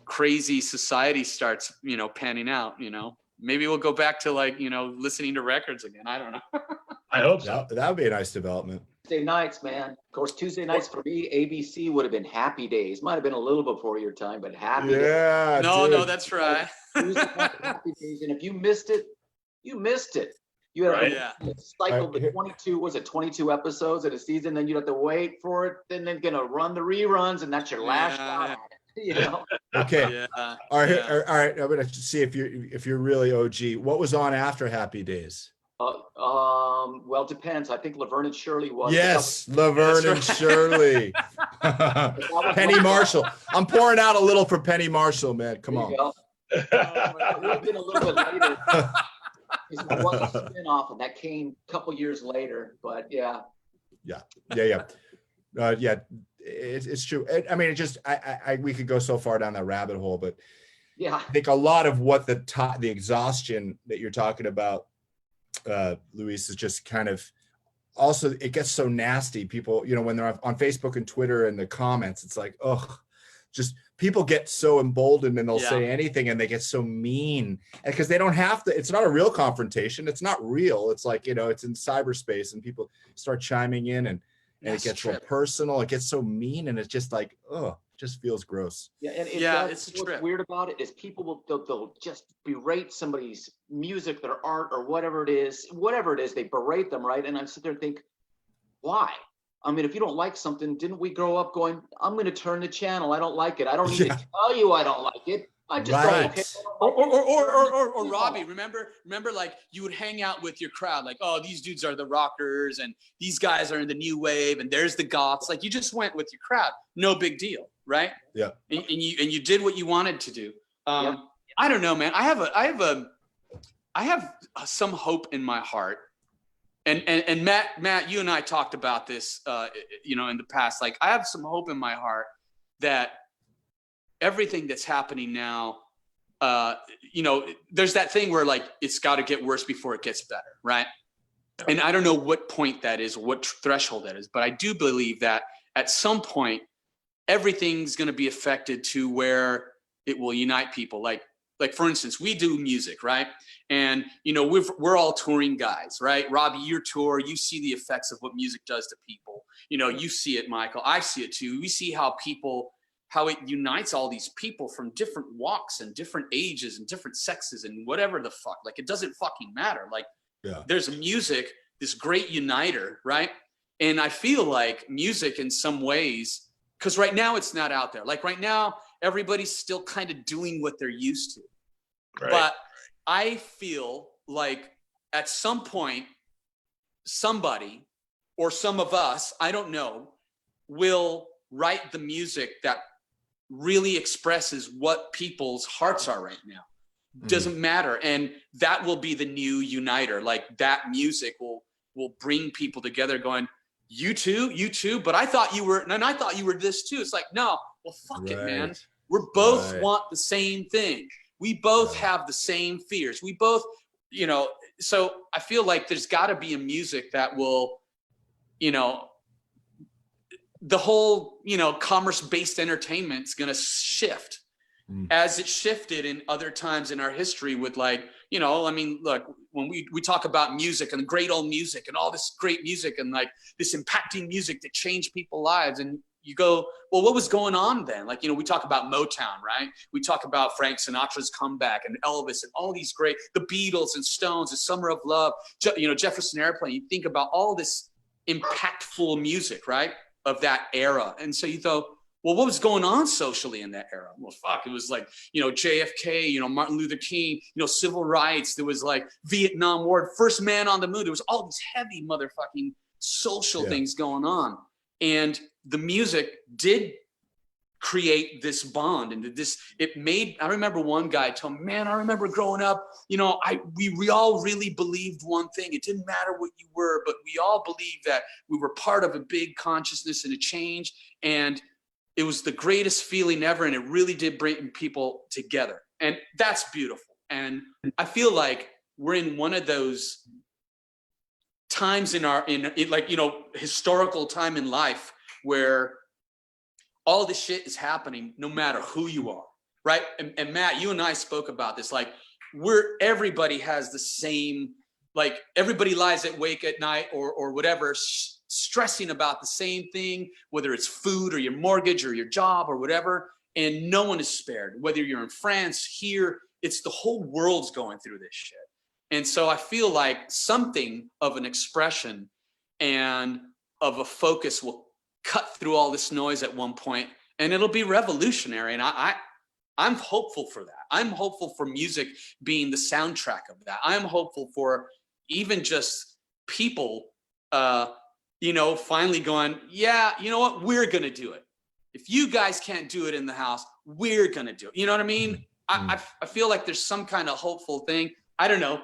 S4: crazy society starts, panning out. Maybe we'll go back to listening to records again. I don't know.
S1: I hope so.
S3: That would be a nice development.
S2: Tuesday nights, man. Of course, Tuesday nights for me, ABC would have been Happy Days. Might have been a little before your time, but Happy Days.
S4: No, that's right.
S2: Tuesday night, Happy Days, and if you missed it, you missed it. You had to cycle the 22 episodes of a season, then you'd have to wait for it, then they're gonna run the reruns, and that's your last shot.
S3: Okay.
S4: Yeah.
S3: All right. I'm gonna see if you're really OG. What was on after Happy Days?
S2: Well, it depends. I think Laverne and Shirley was.
S3: Yes, Laverne and Shirley. Penny Marshall. I'm pouring out a little for Penny Marshall, man. Come on.
S2: It would have been a little bit later. It was a spin-off, and that came a couple years later. But yeah. It's true. I mean, we could go so far down that rabbit hole, but yeah,
S3: I think a lot of what the exhaustion that you're talking about, Luis, is just kind of also, it gets so nasty. People, when they're on Facebook and Twitter and the comments, it's like, just people get so emboldened and they'll say anything and they get so mean, and because they don't have to. It's not a real confrontation. It's not real. It's like, it's in cyberspace and people start chiming in and it gets so personal. It gets so mean, and it's just like, just feels gross.
S2: Yeah, and
S4: it's a
S2: what's
S4: trip.
S2: weird about it is people they'll just berate somebody's music, their art, or whatever it is. They berate them, right? And I sit there and think, why? I mean, if you don't like something, didn't we grow up going, I'm going to turn the channel. I don't like it. I don't need to tell you I don't like it. I just don't, okay.
S4: Or Robbie, remember, like, you would hang out with your crowd, like, oh, these dudes are the rockers and these guys are in the new wave and there's the goths. Like, you just went with your crowd. No big deal, right?
S3: Yeah.
S4: And you did what you wanted to do. I don't know, man. I have some hope in my heart. And Matt, you and I talked about this, in the past. Like, I have some hope in my heart that everything that's happening now, there's that thing where, like, it's got to get worse before it gets better, right? And I don't know what point that is, what threshold that is, but I do believe that at some point, everything's going to be affected to where it will unite people. Like for instance, we do music, right? And, we're all touring guys, right? Robbie, your tour, you see the effects of what music does to people. You see it, Michael. I see it too. We see how it unites all these people from different walks and different ages and different sexes and whatever the fuck. Like, it doesn't fucking matter. Like, there's music, this great uniter, right? And I feel like music in some ways, because right now it's not out there. Like, right now, everybody's still kind of doing what they're used to. Right. But I feel like at some point, somebody or some of us, I don't know, will write the music that really expresses what people's hearts are right now. Doesn't matter. And that will be the new uniter. Like, that music will bring people together going, you too, but I thought you were, and I thought you were this too. It's like, no, well, fuck it, man. We're both want the same thing. We both have the same fears. We both, so I feel like there's got to be a music that will, you know, the whole, you know, commerce-based entertainment is going to shift as it shifted in other times in our history with, like, you know, I mean, look, when we talk about music and great old music and all this great music and like this impacting music that changed people's lives, and you go, well, what was going on then? Like, you know, we talk about Motown, right? We talk about Frank Sinatra's comeback and Elvis and all these great, the Beatles and Stones, the Summer of Love, you know, Jefferson Airplane. You think about all this impactful music, right, of that era. And so you thought, well, what was going on socially in that era? Well, fuck, it was like, you know, JFK, you know, Martin Luther King, you know, civil rights. There was like Vietnam War, first man on the moon. There was all these heavy motherfucking social things going on. And the music did create this bond, and it made, I remember one guy told me, man, I remember growing up, you know, we all really believed one thing. It didn't matter what you were, but we all believed that we were part of a big consciousness and a change. And it was the greatest feeling ever. And it really did bring people together. And that's beautiful. And I feel like we're in one of those times in like, you know, historical time in life where all this shit is happening no matter who you are, right? And Matt, you and I spoke about this, like everybody has the same, like everybody lies awake at night or whatever, stressing about the same thing, whether it's food or your mortgage or your job or whatever, and no one is spared. Whether you're in France, here, it's the whole world's going through this shit. And so I feel like something of an expression and of a focus will cut through all this noise at one point, and it'll be revolutionary. And I'm hopeful for that. I'm hopeful for music being the soundtrack of that. I'm hopeful for even just people, you know, finally going, yeah, you know what? We're going to do it. If you guys can't do it in the house, we're going to do it. You know what I mean? I feel like there's some kind of hopeful thing. I don't know,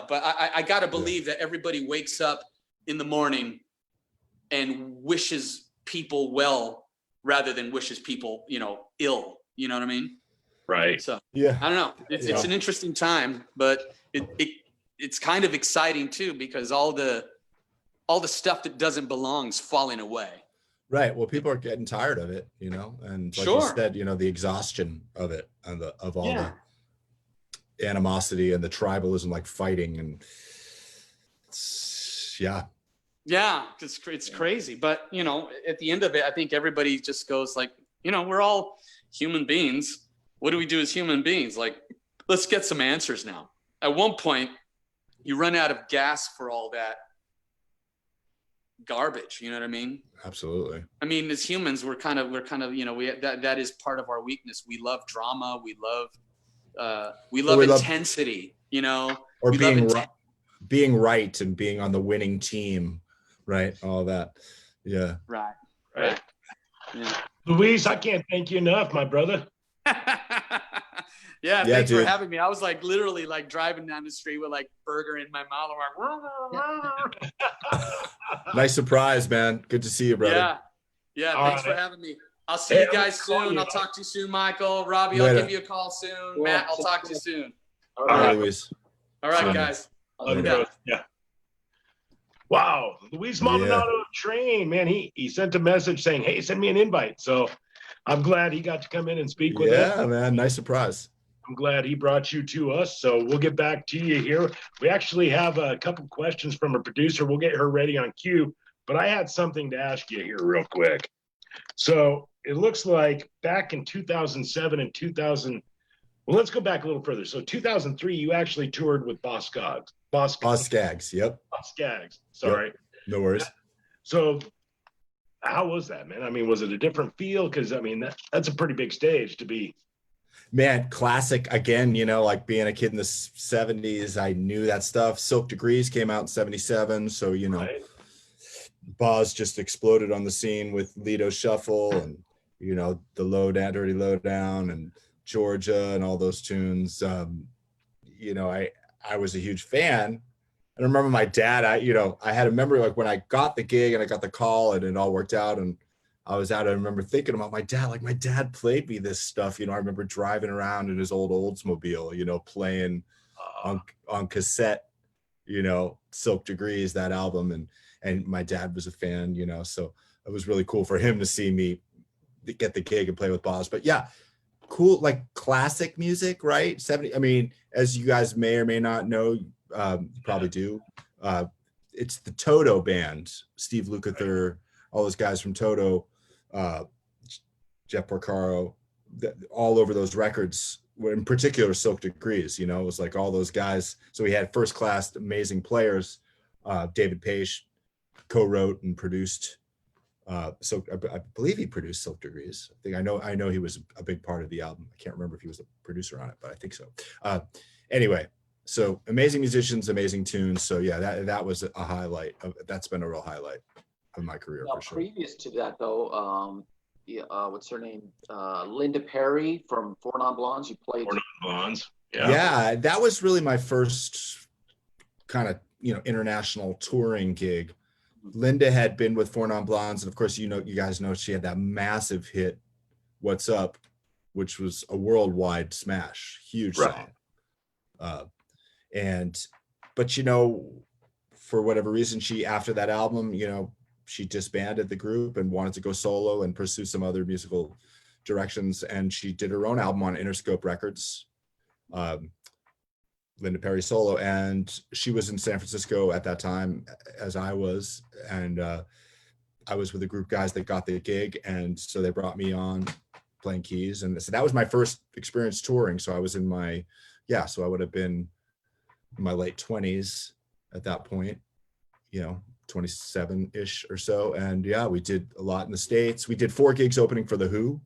S4: but I got to believe that everybody wakes up in the morning and wishes people well rather than wishes people, you know, ill. You know what I mean?
S1: Right.
S4: So yeah, I don't know. It's an interesting time, but it's kind of exciting too, because all the stuff that doesn't belong is falling away.
S3: Right. Well, people are getting tired of it, you know, and like you said, you know, the exhaustion of it and of all the animosity and the tribalism, like fighting, and it's crazy. But you know, at the end of it, I think everybody just goes like, you know, we're all human beings. What do we do as human beings? Like, let's get some answers now. At one point, you run out of gas for all that garbage. You know what I mean? Absolutely. I mean, as humans, we're kind of, you know, that is part of our weakness. We love drama. We love intensity, you know, or being right and being on the winning team, right? All that. Yeah. Right.
S1: Yeah. Luis, I can't thank you enough, my brother.
S4: Thanks for having me. I was like literally like driving down the street with like burger in my mouth. I'm
S3: like, nice surprise, man. Good to see you, brother.
S4: Thanks for having me. I'll see you guys soon. I'll talk to you soon, Michael. Robbie, I'll give you a call soon. Matt, I'll talk to you soon.
S3: All right, Luis.
S4: All right, guys.
S1: Yeah. Wow, Luis Maldonado train, man. He sent a message saying, "Hey, send me an invite." So I'm glad he got to come in and speak with us.
S3: Yeah, man, nice surprise.
S1: I'm glad he brought you to us. So we'll get back to you here. We actually have a couple questions from a producer. We'll get her ready on cue. But I had something to ask you here real quick. So it looks like back in 2007 and 2000. Well, let's go back a little further. So 2003, you actually toured with Boss Skaggs. Boss Skaggs, yep. Boss Skaggs, sorry. Yep.
S3: No worries.
S1: So how was that, man? I mean, was it a different feel? Because, I mean, that's a pretty big stage to be.
S3: Man, classic. Again, you know, like being a kid in the 70s, I knew that stuff. Silk Degrees came out in 77. So, you know, Boz just exploded on the scene with Lido Shuffle and, you know, the Lowdown, Dirty Lowdown and Georgia and all those tunes. You know, I was a huge fan. I remember my dad, I had a memory like when I got the gig and I got the call and it all worked out and I was out, I remember thinking about my dad, like my dad played me this stuff. You know, I remember driving around in his old Oldsmobile, you know, playing on cassette, Silk Degrees, that album, and my dad was a fan, so it was really cool for him to see me get the gig and play with Boz. But yeah, cool, like classic music, right? 70. I mean, as you guys may or may not know, you probably do. It's the Toto band, Steve Lukather, all those guys from Toto, Jeff Porcaro, all over those records. In particular, Silk Degrees. It was like all those guys. So we had first class, amazing players. David Page co-wrote and produced. So I believe he produced Silk Degrees. I know he was a big part of the album. I can't remember if he was the producer on it, but I think so. Anyway, so amazing musicians, amazing tunes. So yeah, that was a highlight. That's been a real highlight of my career for sure.
S2: Previous to that, though, what's her name? Linda Perry from Four Non Blondes. You played.
S1: Four Non Blondes.
S3: Yeah, that was really my first kind of international touring gig. Linda had been with Four Non Blondes, and of course, you guys know she had that massive hit, "What's Up," which was a worldwide smash, huge song. But for whatever reason, she, after that album, she disbanded the group and wanted to go solo and pursue some other musical directions, and she did her own album on Interscope Records. Linda Perry solo, and she was in San Francisco at that time, as I was, and I was with a group of guys that got the gig, and so they brought me on playing keys, and so that was my first experience touring. So I was so I would have been in my late 20s at that point, 27-ish or so, and yeah, we did a lot in the States. We did 4 gigs opening for The Who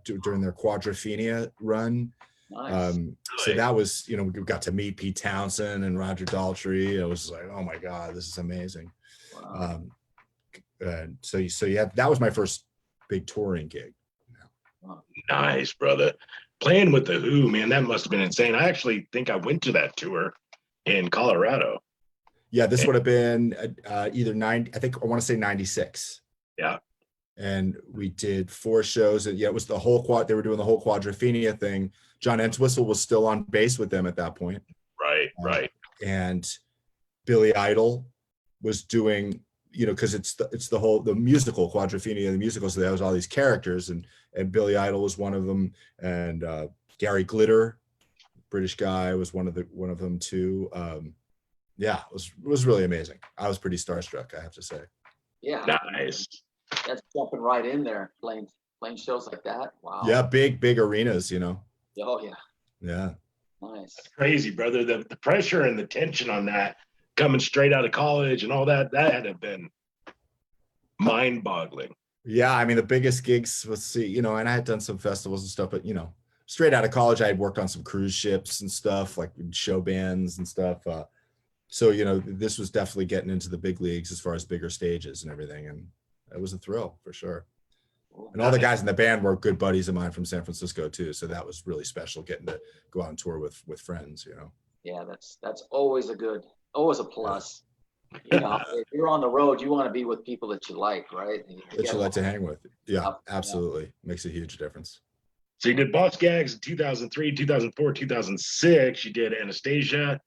S3: during their Quadrophenia run.
S2: Nice.
S3: So that was, we got to meet Pete Townsend and Roger Daltrey. It was like, oh my God, this is amazing.
S2: Wow.
S3: And so yeah, that was my first big touring gig.
S1: Nice, brother. Playing with The Who, man, that must have been insane. I actually think I went to that tour in Colorado.
S3: Yeah, this would have been either I want to say 96.
S1: Yeah.
S3: And we did 4 shows, and yeah, it was the whole they were doing the whole Quadrophenia thing. John Entwistle was still on bass with them at that point.
S1: Right.
S3: And Billy Idol was doing, because it's the musical Quadrophenia, the musical. So there was all these characters, and Billy Idol was one of them, and Gary Glitter, British guy, was one of them too. Yeah, it was really amazing. I was pretty starstruck, I have to say.
S2: Yeah.
S1: Nice.
S2: That's jumping right in there, playing shows like that. Wow.
S3: Yeah, big arenas,
S2: Oh yeah.
S3: Yeah.
S2: Nice.
S1: That's crazy, brother. The pressure and the tension on that, coming straight out of college and all that had to have been mind-boggling.
S3: Yeah, I mean, the biggest gigs, let's see, and I had done some festivals and stuff, but straight out of college, I had worked on some cruise ships and stuff, like show bands and stuff. So this was definitely getting into the big leagues as far as bigger stages and everything, and it was a thrill for sure. And all the guys in the band were good buddies of mine from San Francisco too, so that was really special, getting to go on tour with friends.
S2: Yeah, that's always a plus. If you're on the road, you want to be with people that you like, right?
S3: That you like to hang with. Yeah, absolutely. Makes a huge difference.
S1: So you did Boss Gags in 2003, 2004, 2006. You did Anastasia.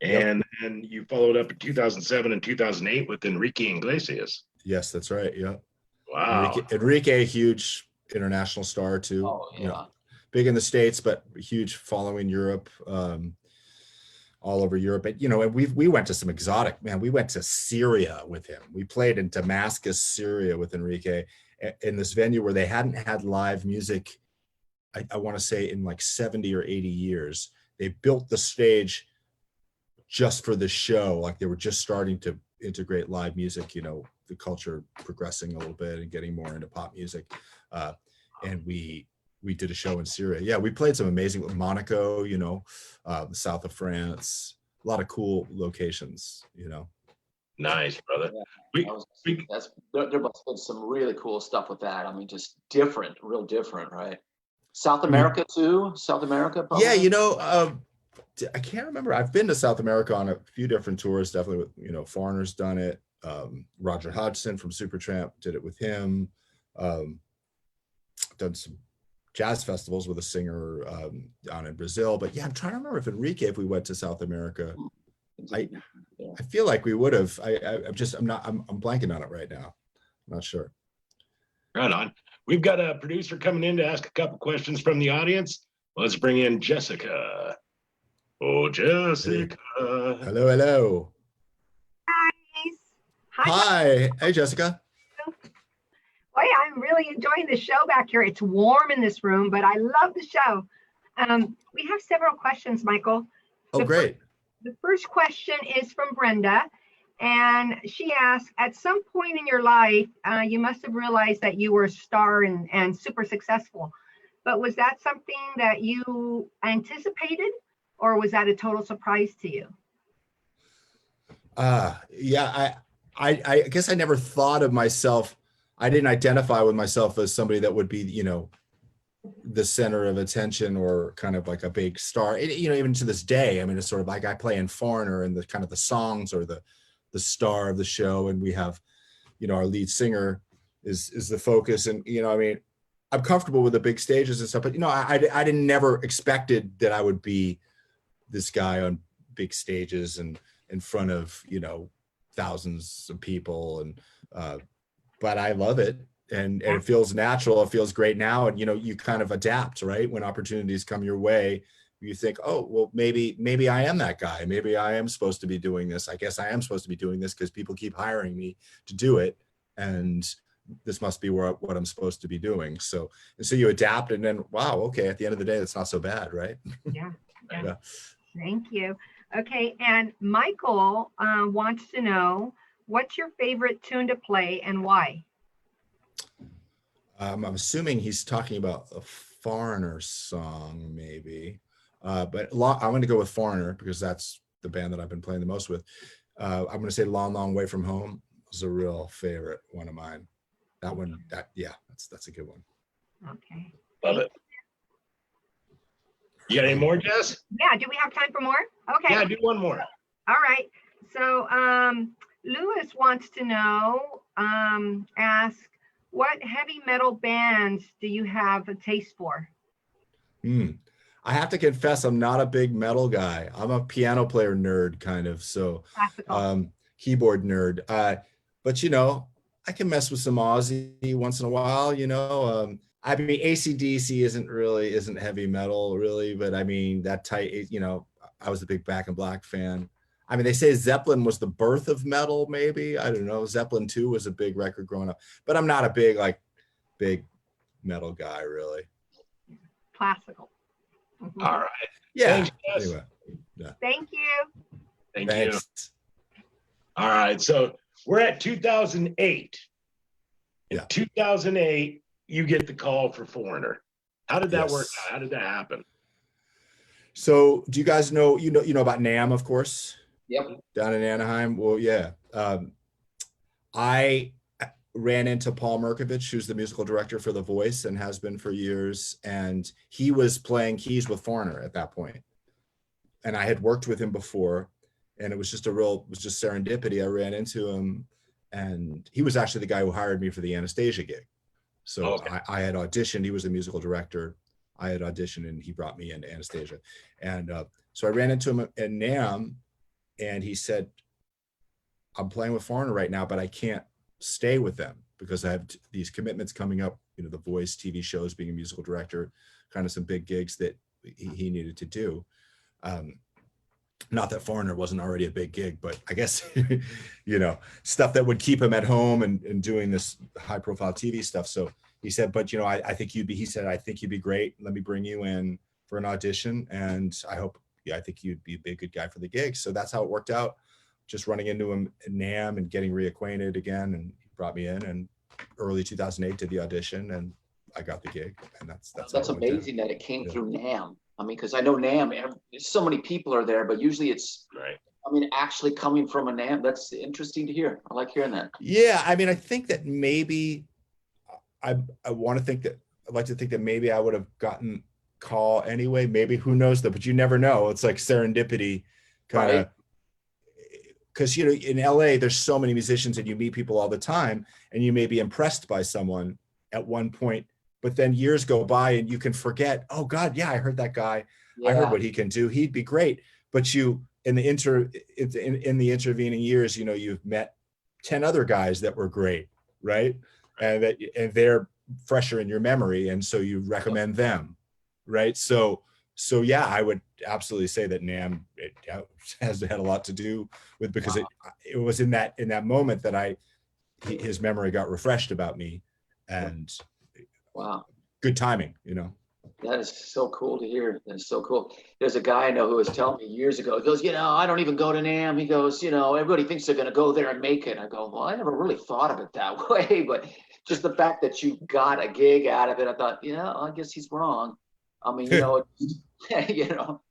S1: And then you followed up in 2007 and 2008 with Enrique Iglesias.
S3: Yes, that's right. Yeah.
S1: Wow.
S3: Enrique, huge international star too.
S2: Oh, yeah.
S3: Big in the States, but huge following Europe, all over Europe. But and we went to some exotic, man. We went to Syria with him. We played in Damascus, Syria with Enrique in this venue where they hadn't had live music, I want to say, in like 70 or 80 years. They built the stage just for the show. Like they were just starting to integrate live music, the culture progressing a little bit and getting more into pop music. And we did a show in Syria. Yeah, we played some amazing, Monaco, the south of France, a lot of cool locations,
S1: Nice, brother.
S2: Yeah, there must have been some really cool stuff with that. I mean, just different, real different, right? South America too? South America? Probably?
S3: Yeah, I can't remember. I've been to South America on a few different tours, definitely with, Foreigner's done it. Roger Hodgson from Supertramp did it with him. Done some jazz festivals with a singer down in Brazil. But yeah, I'm trying to remember if Enrique, if we went to South America. I feel like we would have. I'm blanking on it right now. I'm not sure.
S1: Right on. We've got a producer coming in to ask a couple questions from the audience. Let's bring in Jessica. Oh, Jessica.
S3: Hey. Hello. Hi. Hey, Jessica.
S5: Boy, I'm really enjoying the show back here. It's warm in this room, but I love the show. We have several questions, Michael.
S3: Oh, great.
S5: The first question is from Brenda, and she asks, at some point in your life, you must have realized that you were a star and super successful, but was that something that you anticipated, or was that a total surprise to you?
S3: Yeah, I guess I never thought of myself. I didn't identify with myself as somebody that would be, the center of attention or kind of like a big star. Even to this day, I mean, it's sort of like I play in Foreigner and the kind of the songs or the star of the show. And we have, our lead singer is the focus. And, I mean, I'm comfortable with the big stages and stuff, but, I didn't never expected that I would be this guy on big stages and in front of, thousands of people. And, but I love it. And it feels natural. It feels great now. And, you kind of adapt, right? When opportunities come your way, you think, oh, well, maybe I am that guy. Maybe I am supposed to be doing this. I guess I am supposed to be doing this because people keep hiring me to do it. And this must be what I'm supposed to be doing. So you adapt and then, wow, okay. At the end of the day, it's not so bad, right?
S5: Yeah. Thank you. Okay. And Michael wants to know, what's your favorite tune to play and why?
S3: I'm assuming he's talking about a Foreigner song, maybe. But I'm going to go with Foreigner because that's the band that I've been playing the most with. I'm going to say Long, Long Way From Home was a real favorite one of mine. That one, that's a good one.
S5: Okay.
S1: Love it. You got any more, Jess?
S5: Yeah. Do we have time for more? Okay.
S1: Yeah, do one more.
S5: All right. So Lewis wants to know, ask, what heavy metal bands do you have a taste for?
S3: I have to confess, I'm not a big metal guy. I'm a piano player nerd, kind of. So keyboard nerd. But, I can mess with some Aussie once in a while, I mean, AC/DC isn't heavy metal really, but I mean, that tight, I was a big Back in Black fan. I mean, they say Zeppelin was the birth of metal, maybe. I don't know. Zeppelin 2 was a big record growing up, but I'm not a big metal guy, really.
S5: Classical.
S1: All right.
S3: Yeah.
S1: Thanks,
S3: anyway, yeah.
S5: Thank you.
S1: Thanks. You. All right. So we're at 2008. In 2008, you get the call for Foreigner. How did that work out? How did that happen?
S3: So do you guys know, you know about NAMM, of course?
S2: Yep.
S3: Down in Anaheim. Well, yeah. I ran into Paul Merkovich, who's the musical director for The Voice and has been for years. And he was playing keys with Foreigner at that point. And I had worked with him before, and it was just serendipity. I ran into him, and he was actually the guy who hired me for the Anastasia gig. So I had auditioned. He was the musical director. I had auditioned, and he brought me into Anastasia. And so I ran into him at NAMM, and he said, I'm playing with Foreigner right now, but I can't stay with them because I have these commitments coming up, The Voice, TV shows, being a musical director, kind of some big gigs that he needed to do. Not that Foreigner wasn't already a big gig, but I guess, stuff that would keep him at home and doing this high profile TV stuff. So he said, but, I think you'd be great. Let me bring you in for an audition. And I think you'd be a good guy for the gig. So that's how it worked out. Just running into him at NAMM and getting reacquainted again. And he brought me in, and early 2008 did the audition, and I got the gig. And that's
S2: amazing that it came through NAMM. I mean, because I know NAMM, so many people are there, but usually it's
S1: right.
S2: I mean, actually coming from a NAMM, that's interesting to hear. I like hearing that.
S3: Yeah, I mean, I think that maybe I'd like to think that maybe I would have gotten call anyway. Maybe, who knows though? But you never know. It's like serendipity, kind of. Because in LA, there's so many musicians, and you meet people all the time, and you may be impressed by someone at one point but then years go by and you can forget, oh God, yeah, I heard that guy. I heard what he can do. He'd be great. But you, in the intervening years, you know, you've met 10 other guys that were great, right? And they're fresher in your memory. And so you recommend them, right? So yeah, I would absolutely say that NAMM has had a lot to do with, because it was in that moment that his memory got refreshed about me, and good timing, you know.
S2: That is so cool to hear. That is so cool. There's a guy I know who was telling me years ago, he goes, you know, I don't even go to NAMM. He goes, you know, everybody thinks they're going to go there and make it. I go, well, I never really thought of it that way, but just the fact that you got a gig out of it, I thought, yeah, I guess he's wrong. I mean, you know, you know,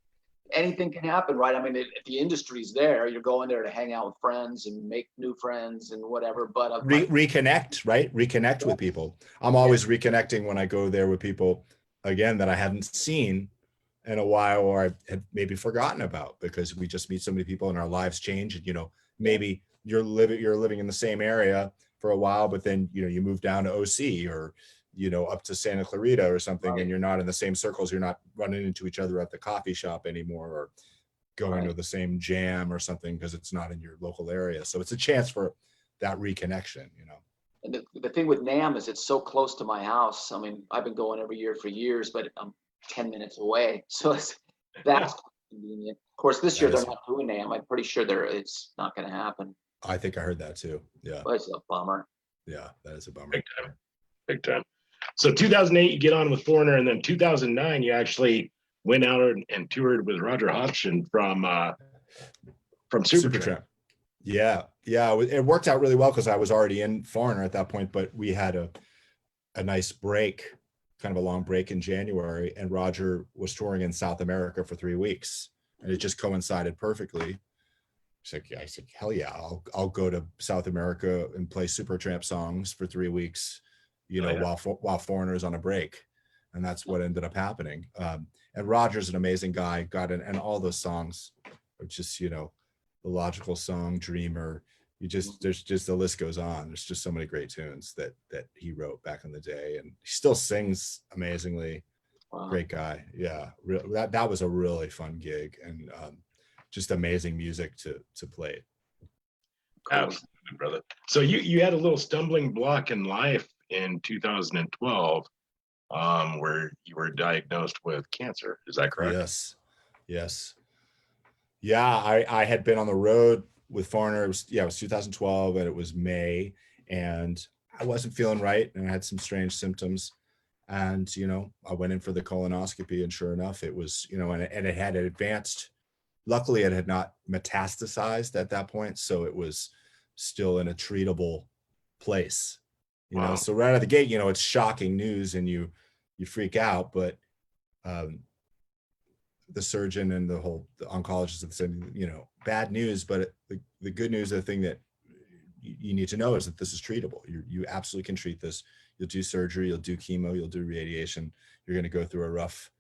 S2: anything can happen, right? I mean, if the industry's there, you're going there to hang out with friends and make new friends and whatever, but
S3: reconnect, right? Reconnect with people. I'm always reconnecting when I go there with people, again, that I hadn't seen in a while, or I had maybe forgotten about, because we just meet so many people and our lives change. And, you know, maybe you're living in the same area for a while, but then, you know, you move down to OC, or, you know, up to Santa Clarita or something, and you're not in the same circles. You're not running into each other at the coffee shop anymore, or going to the same jam or something, because it's not in your local area. So it's a chance for that reconnection, you know.
S2: And the thing with NAMM is it's so close to my house. I mean, I've been going every year for years, but I'm 10 minutes away. So that's convenient. Of course, this year they're not doing NAMM. I'm pretty sure it's not going to happen.
S3: I think I heard that too. Yeah.
S2: But it's a bummer.
S3: Yeah, that is a bummer.
S1: Big time. Big time. So 2008, you get on with Foreigner, and then 2009, you actually went out and toured with Roger Hodgson from Supertramp.
S3: Yeah, it worked out really well because I was already in Foreigner at that point, but we had a nice break, kind of a long break in January, and Roger was touring in South America for 3 weeks, and it just coincided perfectly. I said, hell yeah, I'll go to South America and play Supertramp songs for 3 weeks, you know, while Foreigner's on a break, and that's what ended up happening. And Roger's an amazing guy, and all those songs are just, you know, The Logical Song, Dreamer. There's just the list goes on. There's just so many great tunes that he wrote back in the day, and he still sings amazingly. Wow. Great guy. Yeah, that was a really fun gig, and just amazing music to play.
S1: Absolutely, brother. So you had a little stumbling block in life in 2012, where you were diagnosed with cancer. Is that correct?
S3: Yes. Yeah, I had been on the road with Foreigner. It was 2012, and it was May, and I wasn't feeling right, and I had some strange symptoms, and, you know, I went in for the colonoscopy, and sure enough, it was, you know, and it had advanced. Luckily, it had not metastasized at that point, so it was still in a treatable place, you know. So right out of the gate, you know, it's shocking news, and you freak out, but the surgeon and the oncologist have said, you know, bad news, but the good news, the thing that you need to know is that this is treatable. You absolutely can treat this. You'll do surgery, you'll do chemo, you'll do radiation. You're going to go through a rough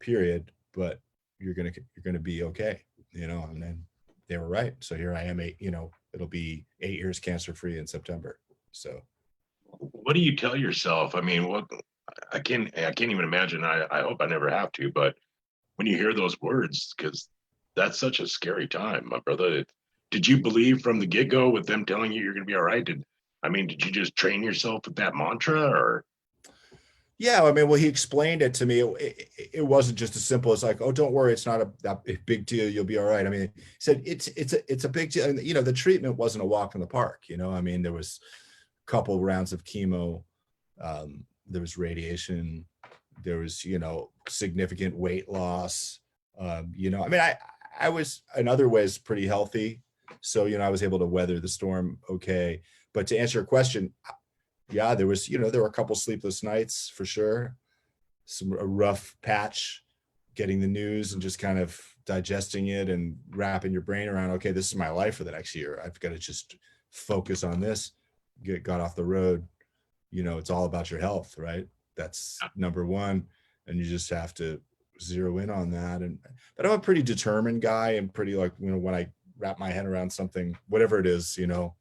S3: period, but you're going to be okay, you know. And then they were right. So here I am, it'll be 8 years cancer free in September. So
S1: what do you tell yourself? I mean, I can't even imagine. I hope I never have to, but when you hear those words, because that's such a scary time, my brother. Did you believe from the get-go with them telling you you're going to be all right? Did you just train yourself with that mantra, or?
S3: Yeah, I mean, well, he explained it to me. It wasn't just as simple as like, oh, don't worry, it's not a big deal. You'll be all right. I mean, he said it's a big deal. And, you know, the treatment wasn't a walk in the park. You know, I mean, there was a couple rounds of chemo, there was radiation, there was, you know, significant weight loss. You know, I mean, I was in other ways pretty healthy, so, you know, I was able to weather the storm okay. But to answer your question, yeah, there was, you know, there were a couple sleepless nights for sure. A rough patch getting the news and just kind of digesting it and wrapping your brain around, okay, this is my life for the next year. I've got to just focus on this. Got off the road. You know, it's all about your health, right? That's number one. And you just have to zero in on that. But I'm a pretty determined guy, and pretty, like, you know, when I wrap my head around something, whatever it is, you know,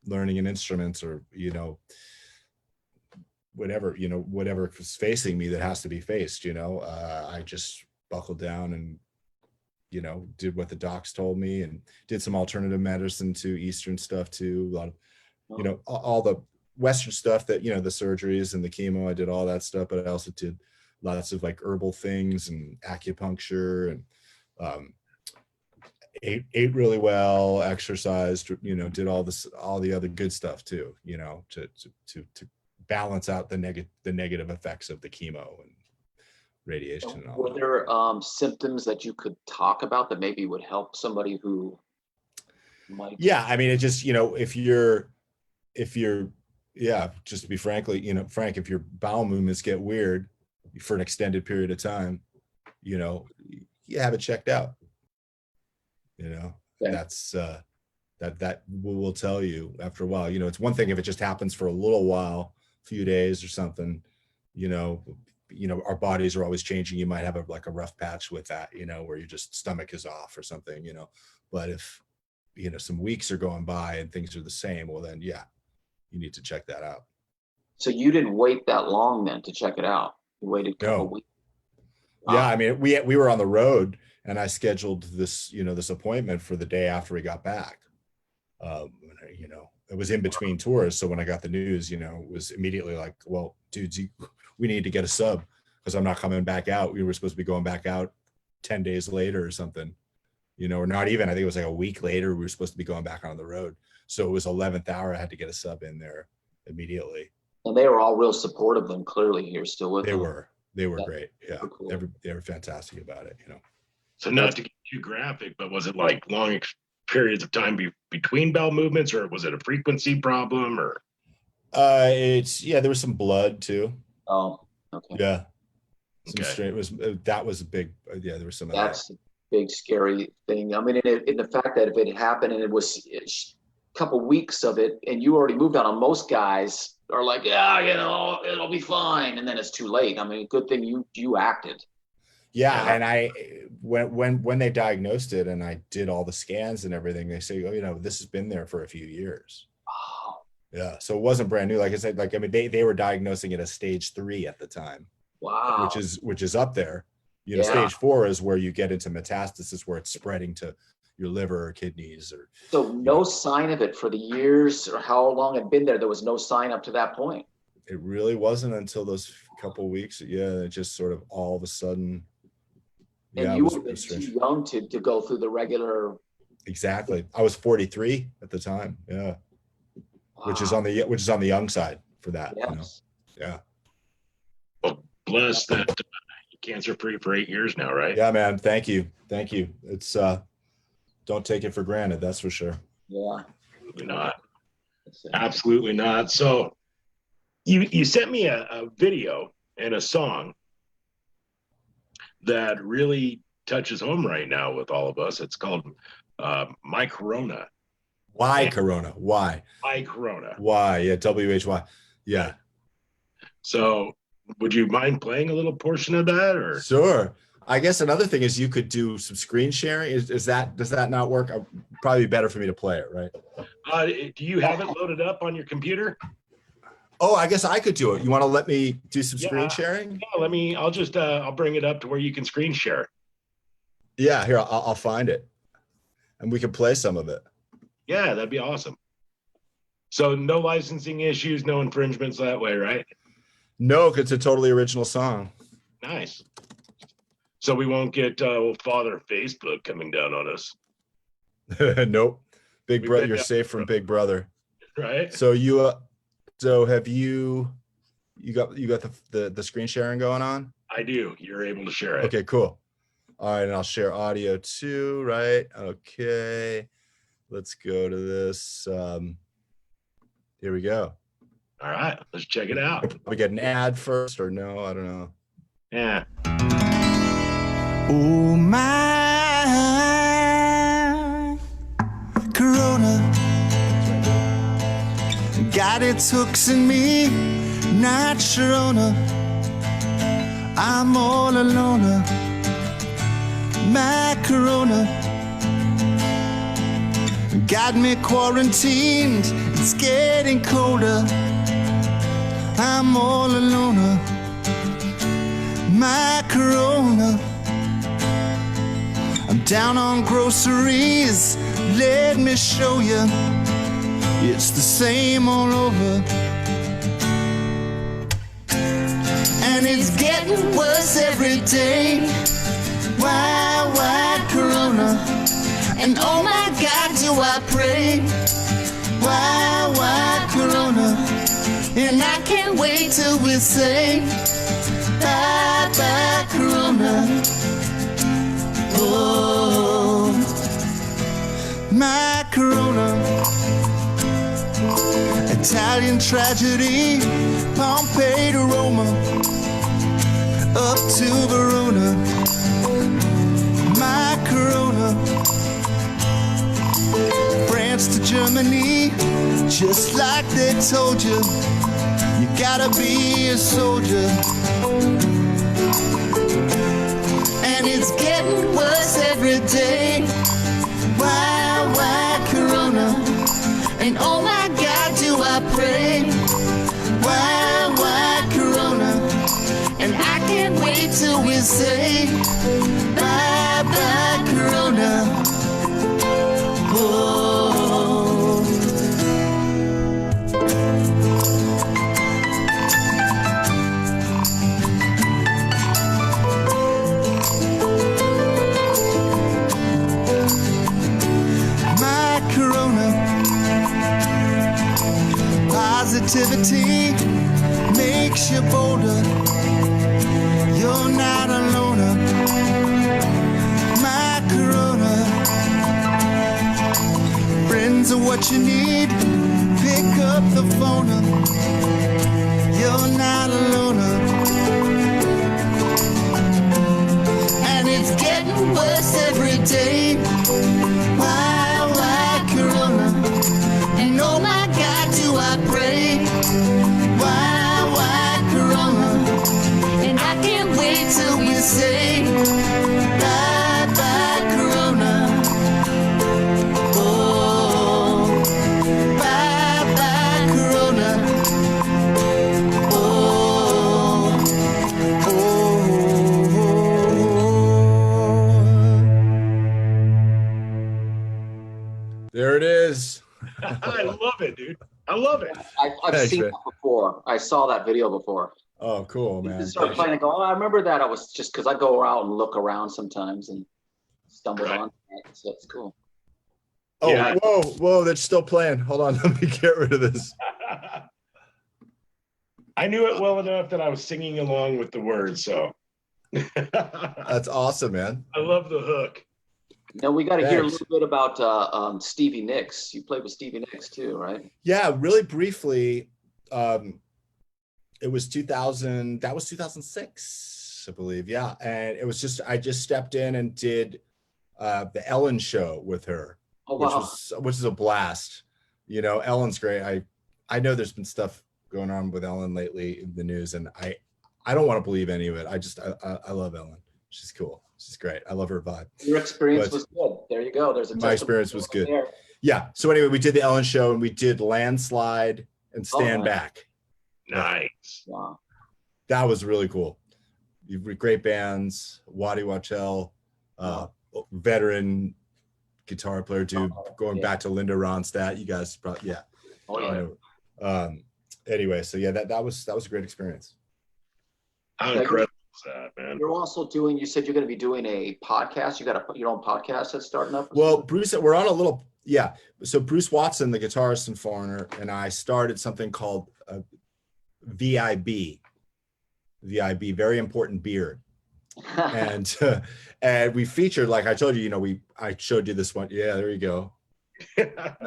S3: learning an instrument, or, you know, whatever is facing me that has to be faced, I just buckled down and, did what the docs told me, and did some alternative medicine to Eastern stuff too. A lot of, all the Western stuff that, the surgeries and the chemo, I did all that stuff, but I also did lots of like herbal things and acupuncture, and ate really well, exercised, did all the other good stuff too, to balance out the negative effects of the chemo and radiation and all
S2: Were
S3: that.
S2: there symptoms that you could talk about that maybe would help somebody who might?
S3: Yeah, I mean, it just, if you're, just to be frank, if your bowel movements get weird for an extended period of time, you have it checked out.
S2: Okay.
S3: That's that will tell you after a while. It's one thing if it just happens for a little while, a few days or something. Our bodies are always changing. You might have a rough patch with that, where your just stomach is off or something. But if some weeks are going by and things are the same, well then you need to check that out.
S2: So you didn't wait that long then to check it out. You waited a couple weeks. Wow.
S3: Yeah, I mean, we were on the road, and I scheduled this, this appointment for the day after we got back. It was in between tours. So when I got the news, it was immediately like, well, dudes, we need to get a sub because I'm not coming back out. We were supposed to be going back out 10 days later or something, or not even, I think it was like a week later, we were supposed to be going back on the road. So it was 11th hour. I had to get a sub in there immediately.
S2: And they were all real supportive then, clearly. You're still with them.
S3: They were great. Yeah.
S2: Cool.
S3: They were fantastic about it,
S1: So not to get too graphic, but was it like long periods of time between bowel movements, or was it a frequency problem, or?
S3: There was some blood too.
S2: Oh, okay.
S3: Yeah.
S1: Okay.
S3: That was a big, there was some of
S2: That's a big, scary thing. I mean, in the fact that if it happened and it was a couple weeks of it and you already moved on most guys are like, yeah, it'll be fine. And then it's too late. I mean, good thing you acted.
S3: Yeah. And I, when they diagnosed it and I did all the scans and everything, they say, this has been there for a few years.
S2: Wow.
S3: Yeah. So it wasn't brand new. Like I said, they were diagnosing it as stage 3 at the time.
S2: Wow.
S3: Which is up there. Stage 4 is where you get into metastasis, where it's spreading to your liver or kidneys. Or
S2: so no sign of it for the years or how long it had been there. There was no sign up to that point.
S3: It really wasn't until those couple of weeks. Yeah. It just sort of all of a sudden.
S2: And you were too young to go through the regular.
S3: Exactly. I was 43 at the time. Yeah. Wow. Which is on the young side for that.
S2: Yes.
S3: Yeah.
S1: Well, bless that cancer free for 8 years now, right?
S3: Yeah, man. Thank you. It's don't take it for granted. That's for sure.
S2: Yeah.
S1: Absolutely not. Absolutely not. So you sent me a video and a song that really touches home right now with all of us. It's called My Corona.
S3: Why Corona? Why?
S1: My Corona.
S3: Why? Yeah, WHY. Yeah.
S1: So would you mind playing a little portion of that, or?
S3: Sure. I guess another thing is you could do some screen sharing. Does that not work? Probably better for me to play it, right?
S1: Do you have it loaded up on your computer?
S3: Oh, I guess I could do it. You want to let me do some screen sharing?
S1: Yeah, I'll just I'll bring it up to where you can screen share.
S3: Yeah, here, I'll find it. And we can play some of it.
S1: Yeah, that'd be awesome. So no licensing issues, no infringements that way, right?
S3: No, it's a totally original song.
S1: Nice. So we won't get Father Facebook coming down on us.
S3: Nope. Big Brother, you're safe from Big Brother.
S1: Right.
S3: So have you got the screen sharing going on?
S1: I do. You're able to share it.
S3: Okay, cool. All right, and I'll share audio too, right? Okay. Let's go to this. Here we go.
S1: All right, let's check it out.
S3: We get an ad first or no? I don't know.
S1: Yeah.
S6: Oh, my Corona got its hooks in me, not Sharona. I'm all alone. My Corona got me quarantined. It's getting colder. I'm all alone. My Corona. I'm down on groceries. Let me show you. It's the same all over. And it's getting worse every day. Why Corona? And oh my God, do I pray. Why Corona? And I can't wait till we say bye Corona. Oh, my Corona. Italian tragedy, Pompeii to Roma, up to Verona. My Corona. France to Germany, just like they told you, you gotta be a soldier. And it's getting worse every day. Why Corona? And oh my God, do I pray. Why Corona? And I can't wait till we say bye Corona. Oh. Positivity makes you bolder. You're not alone. My Corona. Friends are what you need. Pick up the phone. You're not alone. And it's getting worse every day. Why Corona? And oh my God, do I pray. Why Corona? And I can't wait till we say bye Corona. Oh, bye Corona. Oh,
S3: There it is.
S1: I love it, dude. I love it.
S2: I've
S3: Thanks,
S2: seen
S3: man.
S2: that before. I saw that video before.
S3: Oh, cool,
S2: You
S3: man.
S2: just start playing and go, oh, I remember that. I was just because I go out and look around sometimes and stumbled
S1: Right.
S2: on that. So it's cool.
S3: Oh,
S1: Yeah.
S3: whoa, that's still playing. Hold on, let me get rid of this.
S1: I knew it well enough that I was singing along with the words. So
S3: That's awesome, man.
S1: I love the hook.
S2: Now we got to hear a
S3: Thanks.
S2: little bit about Stevie Nicks. You played with Stevie Nicks too, right?
S3: Yeah, really briefly. It was 2000. That was 2006, I believe. Yeah, and it was just I just stepped in and did the Ellen show with her,
S2: Oh wow.
S3: which is a blast. You know, Ellen's great. I know there's been stuff going on with Ellen lately in the news, and I don't want to believe any of it. I love Ellen. She's cool. She's great. I love her vibe.
S2: Your experience
S3: But
S2: was good. There you go. There's a
S3: my experience was good.
S2: there.
S3: Yeah. So anyway, we did the Ellen show and we did Landslide and Stand
S2: nice.
S3: Back.
S1: Nice.
S2: Wow.
S3: That was really cool. Great bands, Waddy Wachell, veteran guitar player dude, going back to Linda Ronstadt. You guys probably, yeah.
S2: Oh yeah.
S3: Anyway, so yeah, that was a great experience.
S1: How incredible is that, man?
S2: You're also doing. You said you're going to be doing a podcast. You got your own podcast that's starting up.
S3: Well, Bruce, we're on a little, yeah. So Bruce Watson, the guitarist and foreigner, and I started something called VIB, very important beer. And we featured, like I told you, I showed you this one. Yeah, there you go.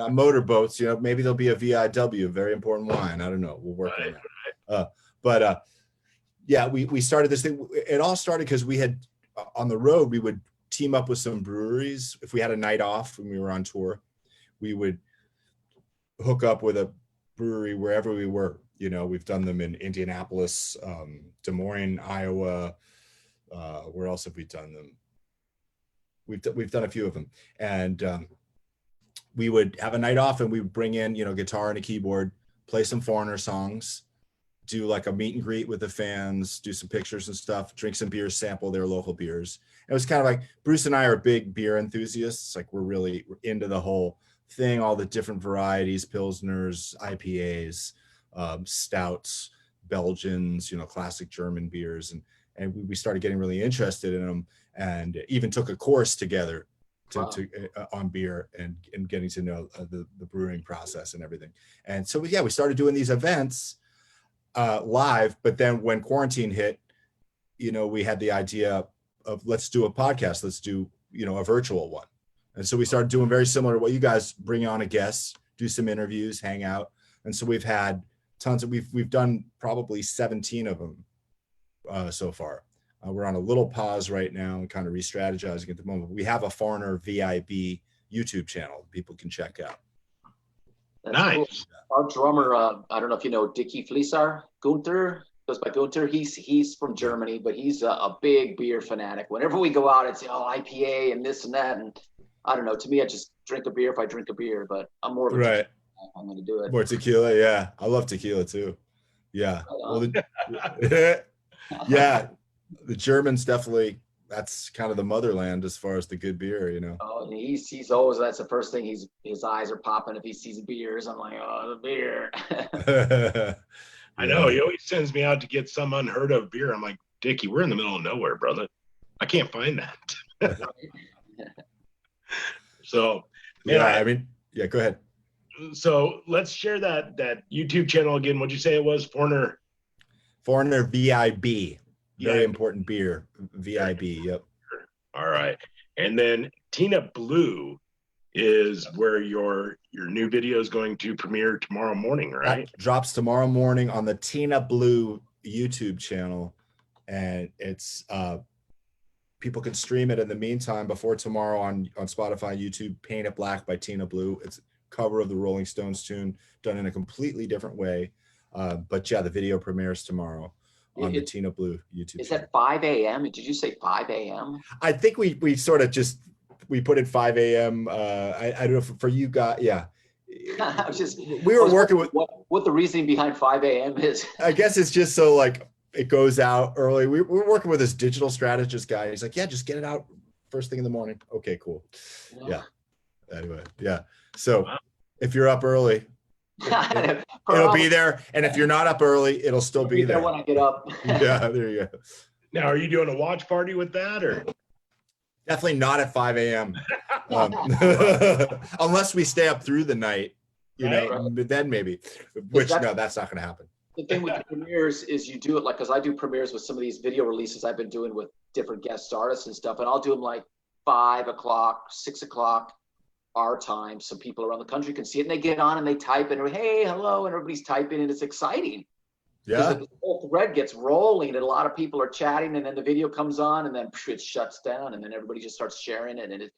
S3: Motorboats, maybe there'll be a VIW, very important wine. I don't know. We'll work on that. But yeah, we started this thing. It all started because we had on the road, we would team up with some breweries. If we had a night off when we were on tour, we would hook up with a brewery wherever we were. We've done them in Indianapolis, Des Moines, Iowa. Where else have we done them? We've done a few of them, and we would have a night off, and we would bring in guitar and a keyboard, play some foreigner songs, do like a meet and greet with the fans, do some pictures and stuff, drink some beers, sample their local beers. It was kind of like Bruce and I are big beer enthusiasts. Like we're really into the whole thing, all the different varieties, Pilsners, IPAs, stouts, Belgians, classic German beers. And we started getting really interested in them, and even took a course together on beer and getting to know the brewing process and everything. And so we started doing these events live, but then when quarantine hit, we had the idea of let's do a podcast, let's do a virtual one. And so we started doing very similar to what you guys, bring on a guest, do some interviews, hang out. And so we've had tons of, we've done probably 17 of them so far. We're on a little pause right now and kind of re-strategizing at the moment. We have a Foreigner VIB YouTube channel people can check out.
S2: That's
S1: nice.
S2: Cool. Our drummer, I don't know if you know Dickie Fleisar, Gunther, goes by Gunther. He's from Germany, but he's a big beer fanatic. Whenever we go out, it's IPA and this and that. And I don't know, to me, I just drink a beer if I drink a beer, but I'm more of a
S3: right.
S2: I'm going to do it.
S3: More tequila, yeah. I love tequila too. Yeah. Well, yeah. The Germans definitely, that's kind of the motherland as far as the good beer,
S2: Oh, and he's always, that's the first thing his eyes are popping if he sees beers. I'm like, oh, the beer.
S1: I know, he always sends me out to get some unheard of beer. I'm like, Dickie, we're in the middle of nowhere, brother. I can't find that. So, man,
S3: go ahead.
S1: So let's share that YouTube channel again. What'd you say it was? Foreigner
S3: VIB. Very important beer. VIB. Yep.
S1: All right. And then Tina Blue is where your new video is going to premiere tomorrow morning, right?
S3: That drops tomorrow morning on the Tina Blue YouTube channel. And it's people can stream it in the meantime before tomorrow on Spotify, YouTube. Paint It Black by Tina Blue. It's a cover of the Rolling Stones tune done in a completely different way. But yeah, the video premieres tomorrow on the Tina Blue YouTube
S2: Is
S3: channel.
S2: that 5 a.m.? Did you say 5 a.m.?
S3: I think we sort of just, we put it 5 a.m. I don't know for you guys. Yeah. We were working with
S2: what the reasoning behind 5 a.m. is.
S3: I guess it's just so like it goes out early. We're working with this digital strategist guy. He's like, yeah, just get it out first thing in the morning. Okay, cool. Yeah. Anyway, yeah. So if you're up early, it'll be there. And if you're not up early, it'll still be there
S2: when I get up.
S3: Yeah, there you go.
S1: Now, are you doing a watch party with that, or?
S3: Definitely not at 5 a.m. Unless we stay up through the night, then maybe. Which no, that's not going to happen.
S2: The thing with the premieres is you do it because I do premieres with some of these video releases I've been doing with different guest artists and stuff, and I'll do them like 5 o'clock, 6 o'clock our time, so people around the country can see it, and they get on and they type and hey, hello, and everybody's typing, and it's exciting.
S3: Yeah,
S2: the whole thread gets rolling, and a lot of people are chatting, and then the video comes on, and then it shuts down, and then everybody just starts sharing it, and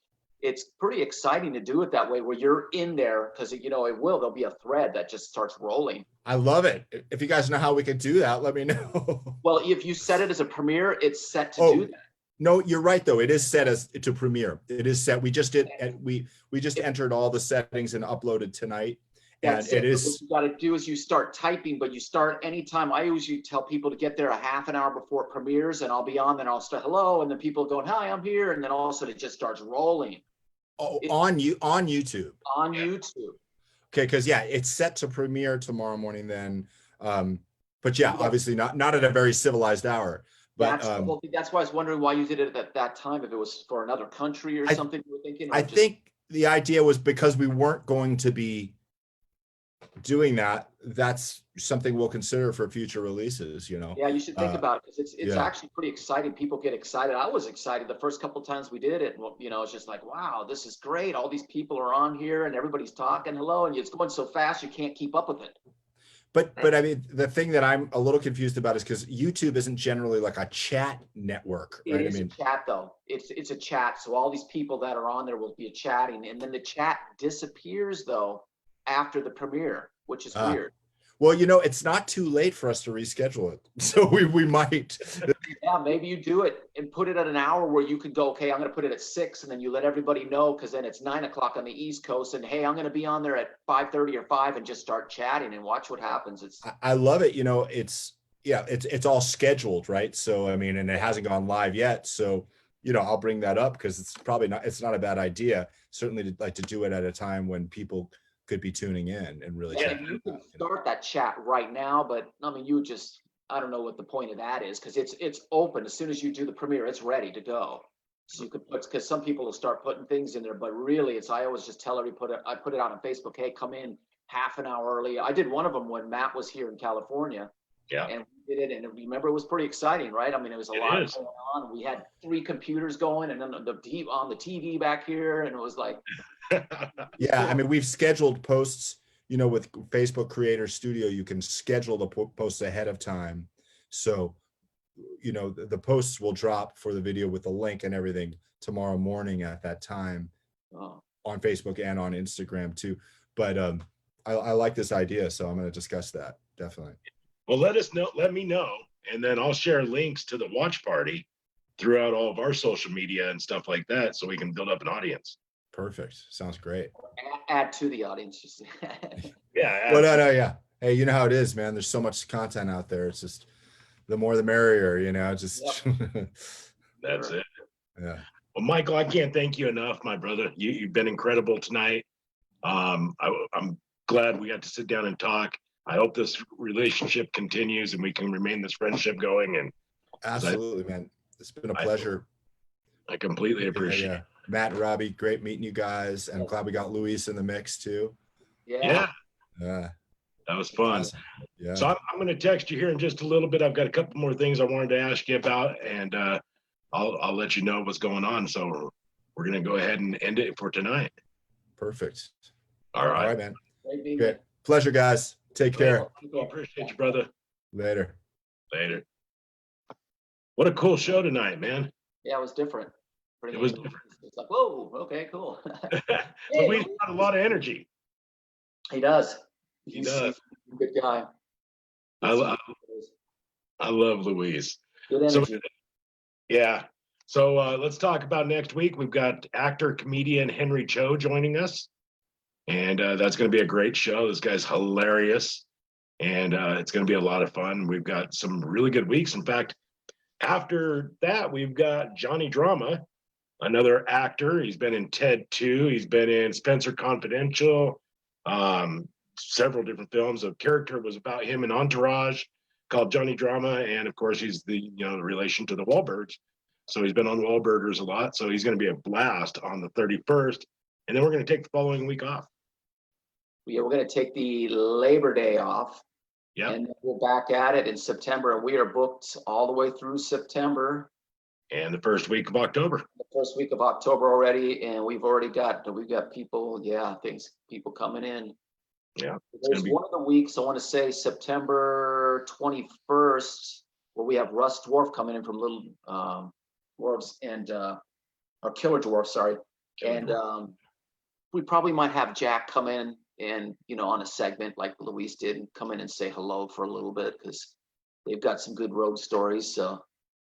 S2: it's pretty exciting to do it that way, where you're in there, because there'll be a thread that just starts rolling.
S3: I love it. If you guys know how we could do that, let me know.
S2: Well, if you set it as a premiere, it's set to do that.
S3: No, you're right though. It is set as to premiere. It is set. We just did, and we just entered all the settings and uploaded tonight. And it is.
S2: What you got to do is you start typing, but you start anytime. I usually tell people to get there a half an hour before it premieres, and I'll be on. Then I'll start hello, and then people going, "Hi, I'm here," and then all of a sudden it just starts rolling.
S3: Oh, on YouTube.
S2: On YouTube.
S3: Okay, because it's set to premiere tomorrow morning. Then, but obviously not at a very civilized hour. But
S2: that's why I was wondering why you did it at that time. If it was for another country or something, you were thinking.
S3: I think the idea was because we weren't going to be doing that. That's something we'll consider for future releases.
S2: Yeah, you should think about it, because it's actually pretty exciting. People get excited. I was excited the first couple of times we did it. It's just like, wow, this is great. All these people are on here and everybody's talking hello, and it's going so fast you can't keep up with it.
S3: But I mean, the thing that I'm a little confused about is because YouTube isn't generally like a chat network, right?
S2: It is a chat though. It's a chat. So all these people that are on there will be chatting, and then the chat disappears though after the premiere, which is weird.
S3: Well, you know, it's not too late for us to reschedule it. So we might.
S2: Yeah, maybe you do it and put it at an hour where you could go, okay, I'm going to put it at 6, and then you let everybody know, because then it's 9 o'clock on the East Coast, and hey, I'm going to be on there at 5:30 or 5, and just start chatting and watch what happens. It's
S3: I love it. You know, it's all scheduled, right? So I mean, and it hasn't gone live yet. So, you know, I'll bring that up because it's not a bad idea. Certainly to like to do it at a time when people could be tuning in and really
S2: yeah,
S3: check
S2: you
S3: it
S2: can
S3: out, you know?
S2: start that chat right now, but I mean, you just, I don't know what the point of that is, because it's open. As soon as you do the premiere, it's ready to go. So you could put, because some people will start putting things in there, but really it's, I always just tell everybody, I put it out on Facebook, hey, come in half an hour early. I did one of them when Matt was here in California.
S1: Yeah.
S2: And we did it, and remember, it was pretty exciting, right? I mean, it was a lot going on. We had 3 computers going, and then the TV back here, and it was like,
S3: Yeah, I mean, we've scheduled posts, you know, with Facebook Creator Studio, you can schedule the posts ahead of time. So, you know, the posts will drop for the video with the link and everything tomorrow morning at that time on Facebook and on Instagram too. But I like this idea, so I'm going to discuss that definitely.
S1: Well, let me know, and then I'll share links to the watch party throughout all of our social media and stuff like that, so we can build up an audience.
S3: Perfect. Sounds great.
S2: add to the audience.
S1: Yeah.
S3: Well, no, yeah. Hey, you know how it is, man. There's so much content out there. It's just the more the merrier, you know, just
S1: That's it.
S3: Yeah.
S1: Well, Michael, I can't thank you enough, my brother. You've been incredible tonight. I'm glad we got to sit down and talk. I hope this relationship continues and we can remain this friendship going. And
S3: absolutely, man. It's been a pleasure.
S1: I completely appreciate it.
S3: Matt and Robbie, great meeting you guys. And I'm glad we got Luis in the mix too.
S1: Yeah. That was fun.
S3: Awesome. Yeah.
S1: So I'm going to text you here in just a little bit. I've got a couple more things I wanted to ask you about, and I'll let you know what's going on. So we're going to go ahead and end it for tonight.
S3: Perfect.
S1: All right.
S3: All right, man. Great. Pleasure, guys. Take care.
S1: I appreciate you, brother.
S3: Later.
S1: What a cool show tonight, man.
S2: Yeah, it was different.
S1: It was different.
S2: It's like, whoa, okay, cool.
S1: Luis got a lot of energy.
S2: He does.
S1: He does.
S2: He's a good guy.
S1: I love Luis.
S2: Good energy.
S1: So let's talk about next week. We've got actor, comedian Henry Cho joining us. And that's going to be a great show. This guy's hilarious. And it's going to be a lot of fun. We've got some really good weeks. In fact, after that, we've got Johnny Drama, another actor. He's been in Ted 2. He's been in Spencer Confidential, several different films. A character was about him in Entourage called Johnny Drama. And of course, he's the relation to the Wahlbergs. So he's been on Wahlburgers a lot. So he's going to be a blast on the 31st. And then we're going to take the following week off.
S2: Yeah, we're going to take the Labor Day off.
S1: Yeah.
S2: And we're back at it in September. And we are booked all the way through September.
S1: And the first week of October.
S2: The first week of October already. And we've got people, people coming in.
S1: Yeah.
S2: There's one of the weeks, I want to say September 21st, where we have Russ Dwarf coming in from Little Dwarfs and, or Killer Dwarf, sorry. We probably might have Jack come in and, on a segment like Luis did, and come in and say hello for a little bit, because they've got some good road stories. So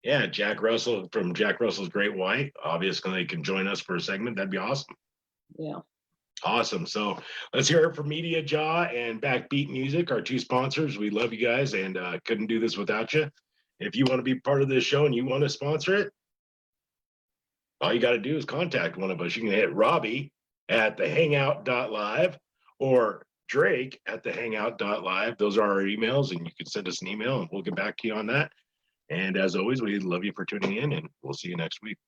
S1: yeah, Jack Russell from Jack Russell's Great White. Obviously, they can join us for a segment. That'd be awesome.
S2: Yeah.
S1: Awesome. So let's hear it from Media Jaw and Backbeat Music, our 2 sponsors. We love you guys and couldn't do this without you. If you want to be part of this show and you want to sponsor it, all you got to do is contact one of us. You can hit Robbie at thehangout.live or Drake at thehangout.live. Those are our emails, and you can send us an email and we'll get back to you on that. And as always, we love you for tuning in, and we'll see you next week.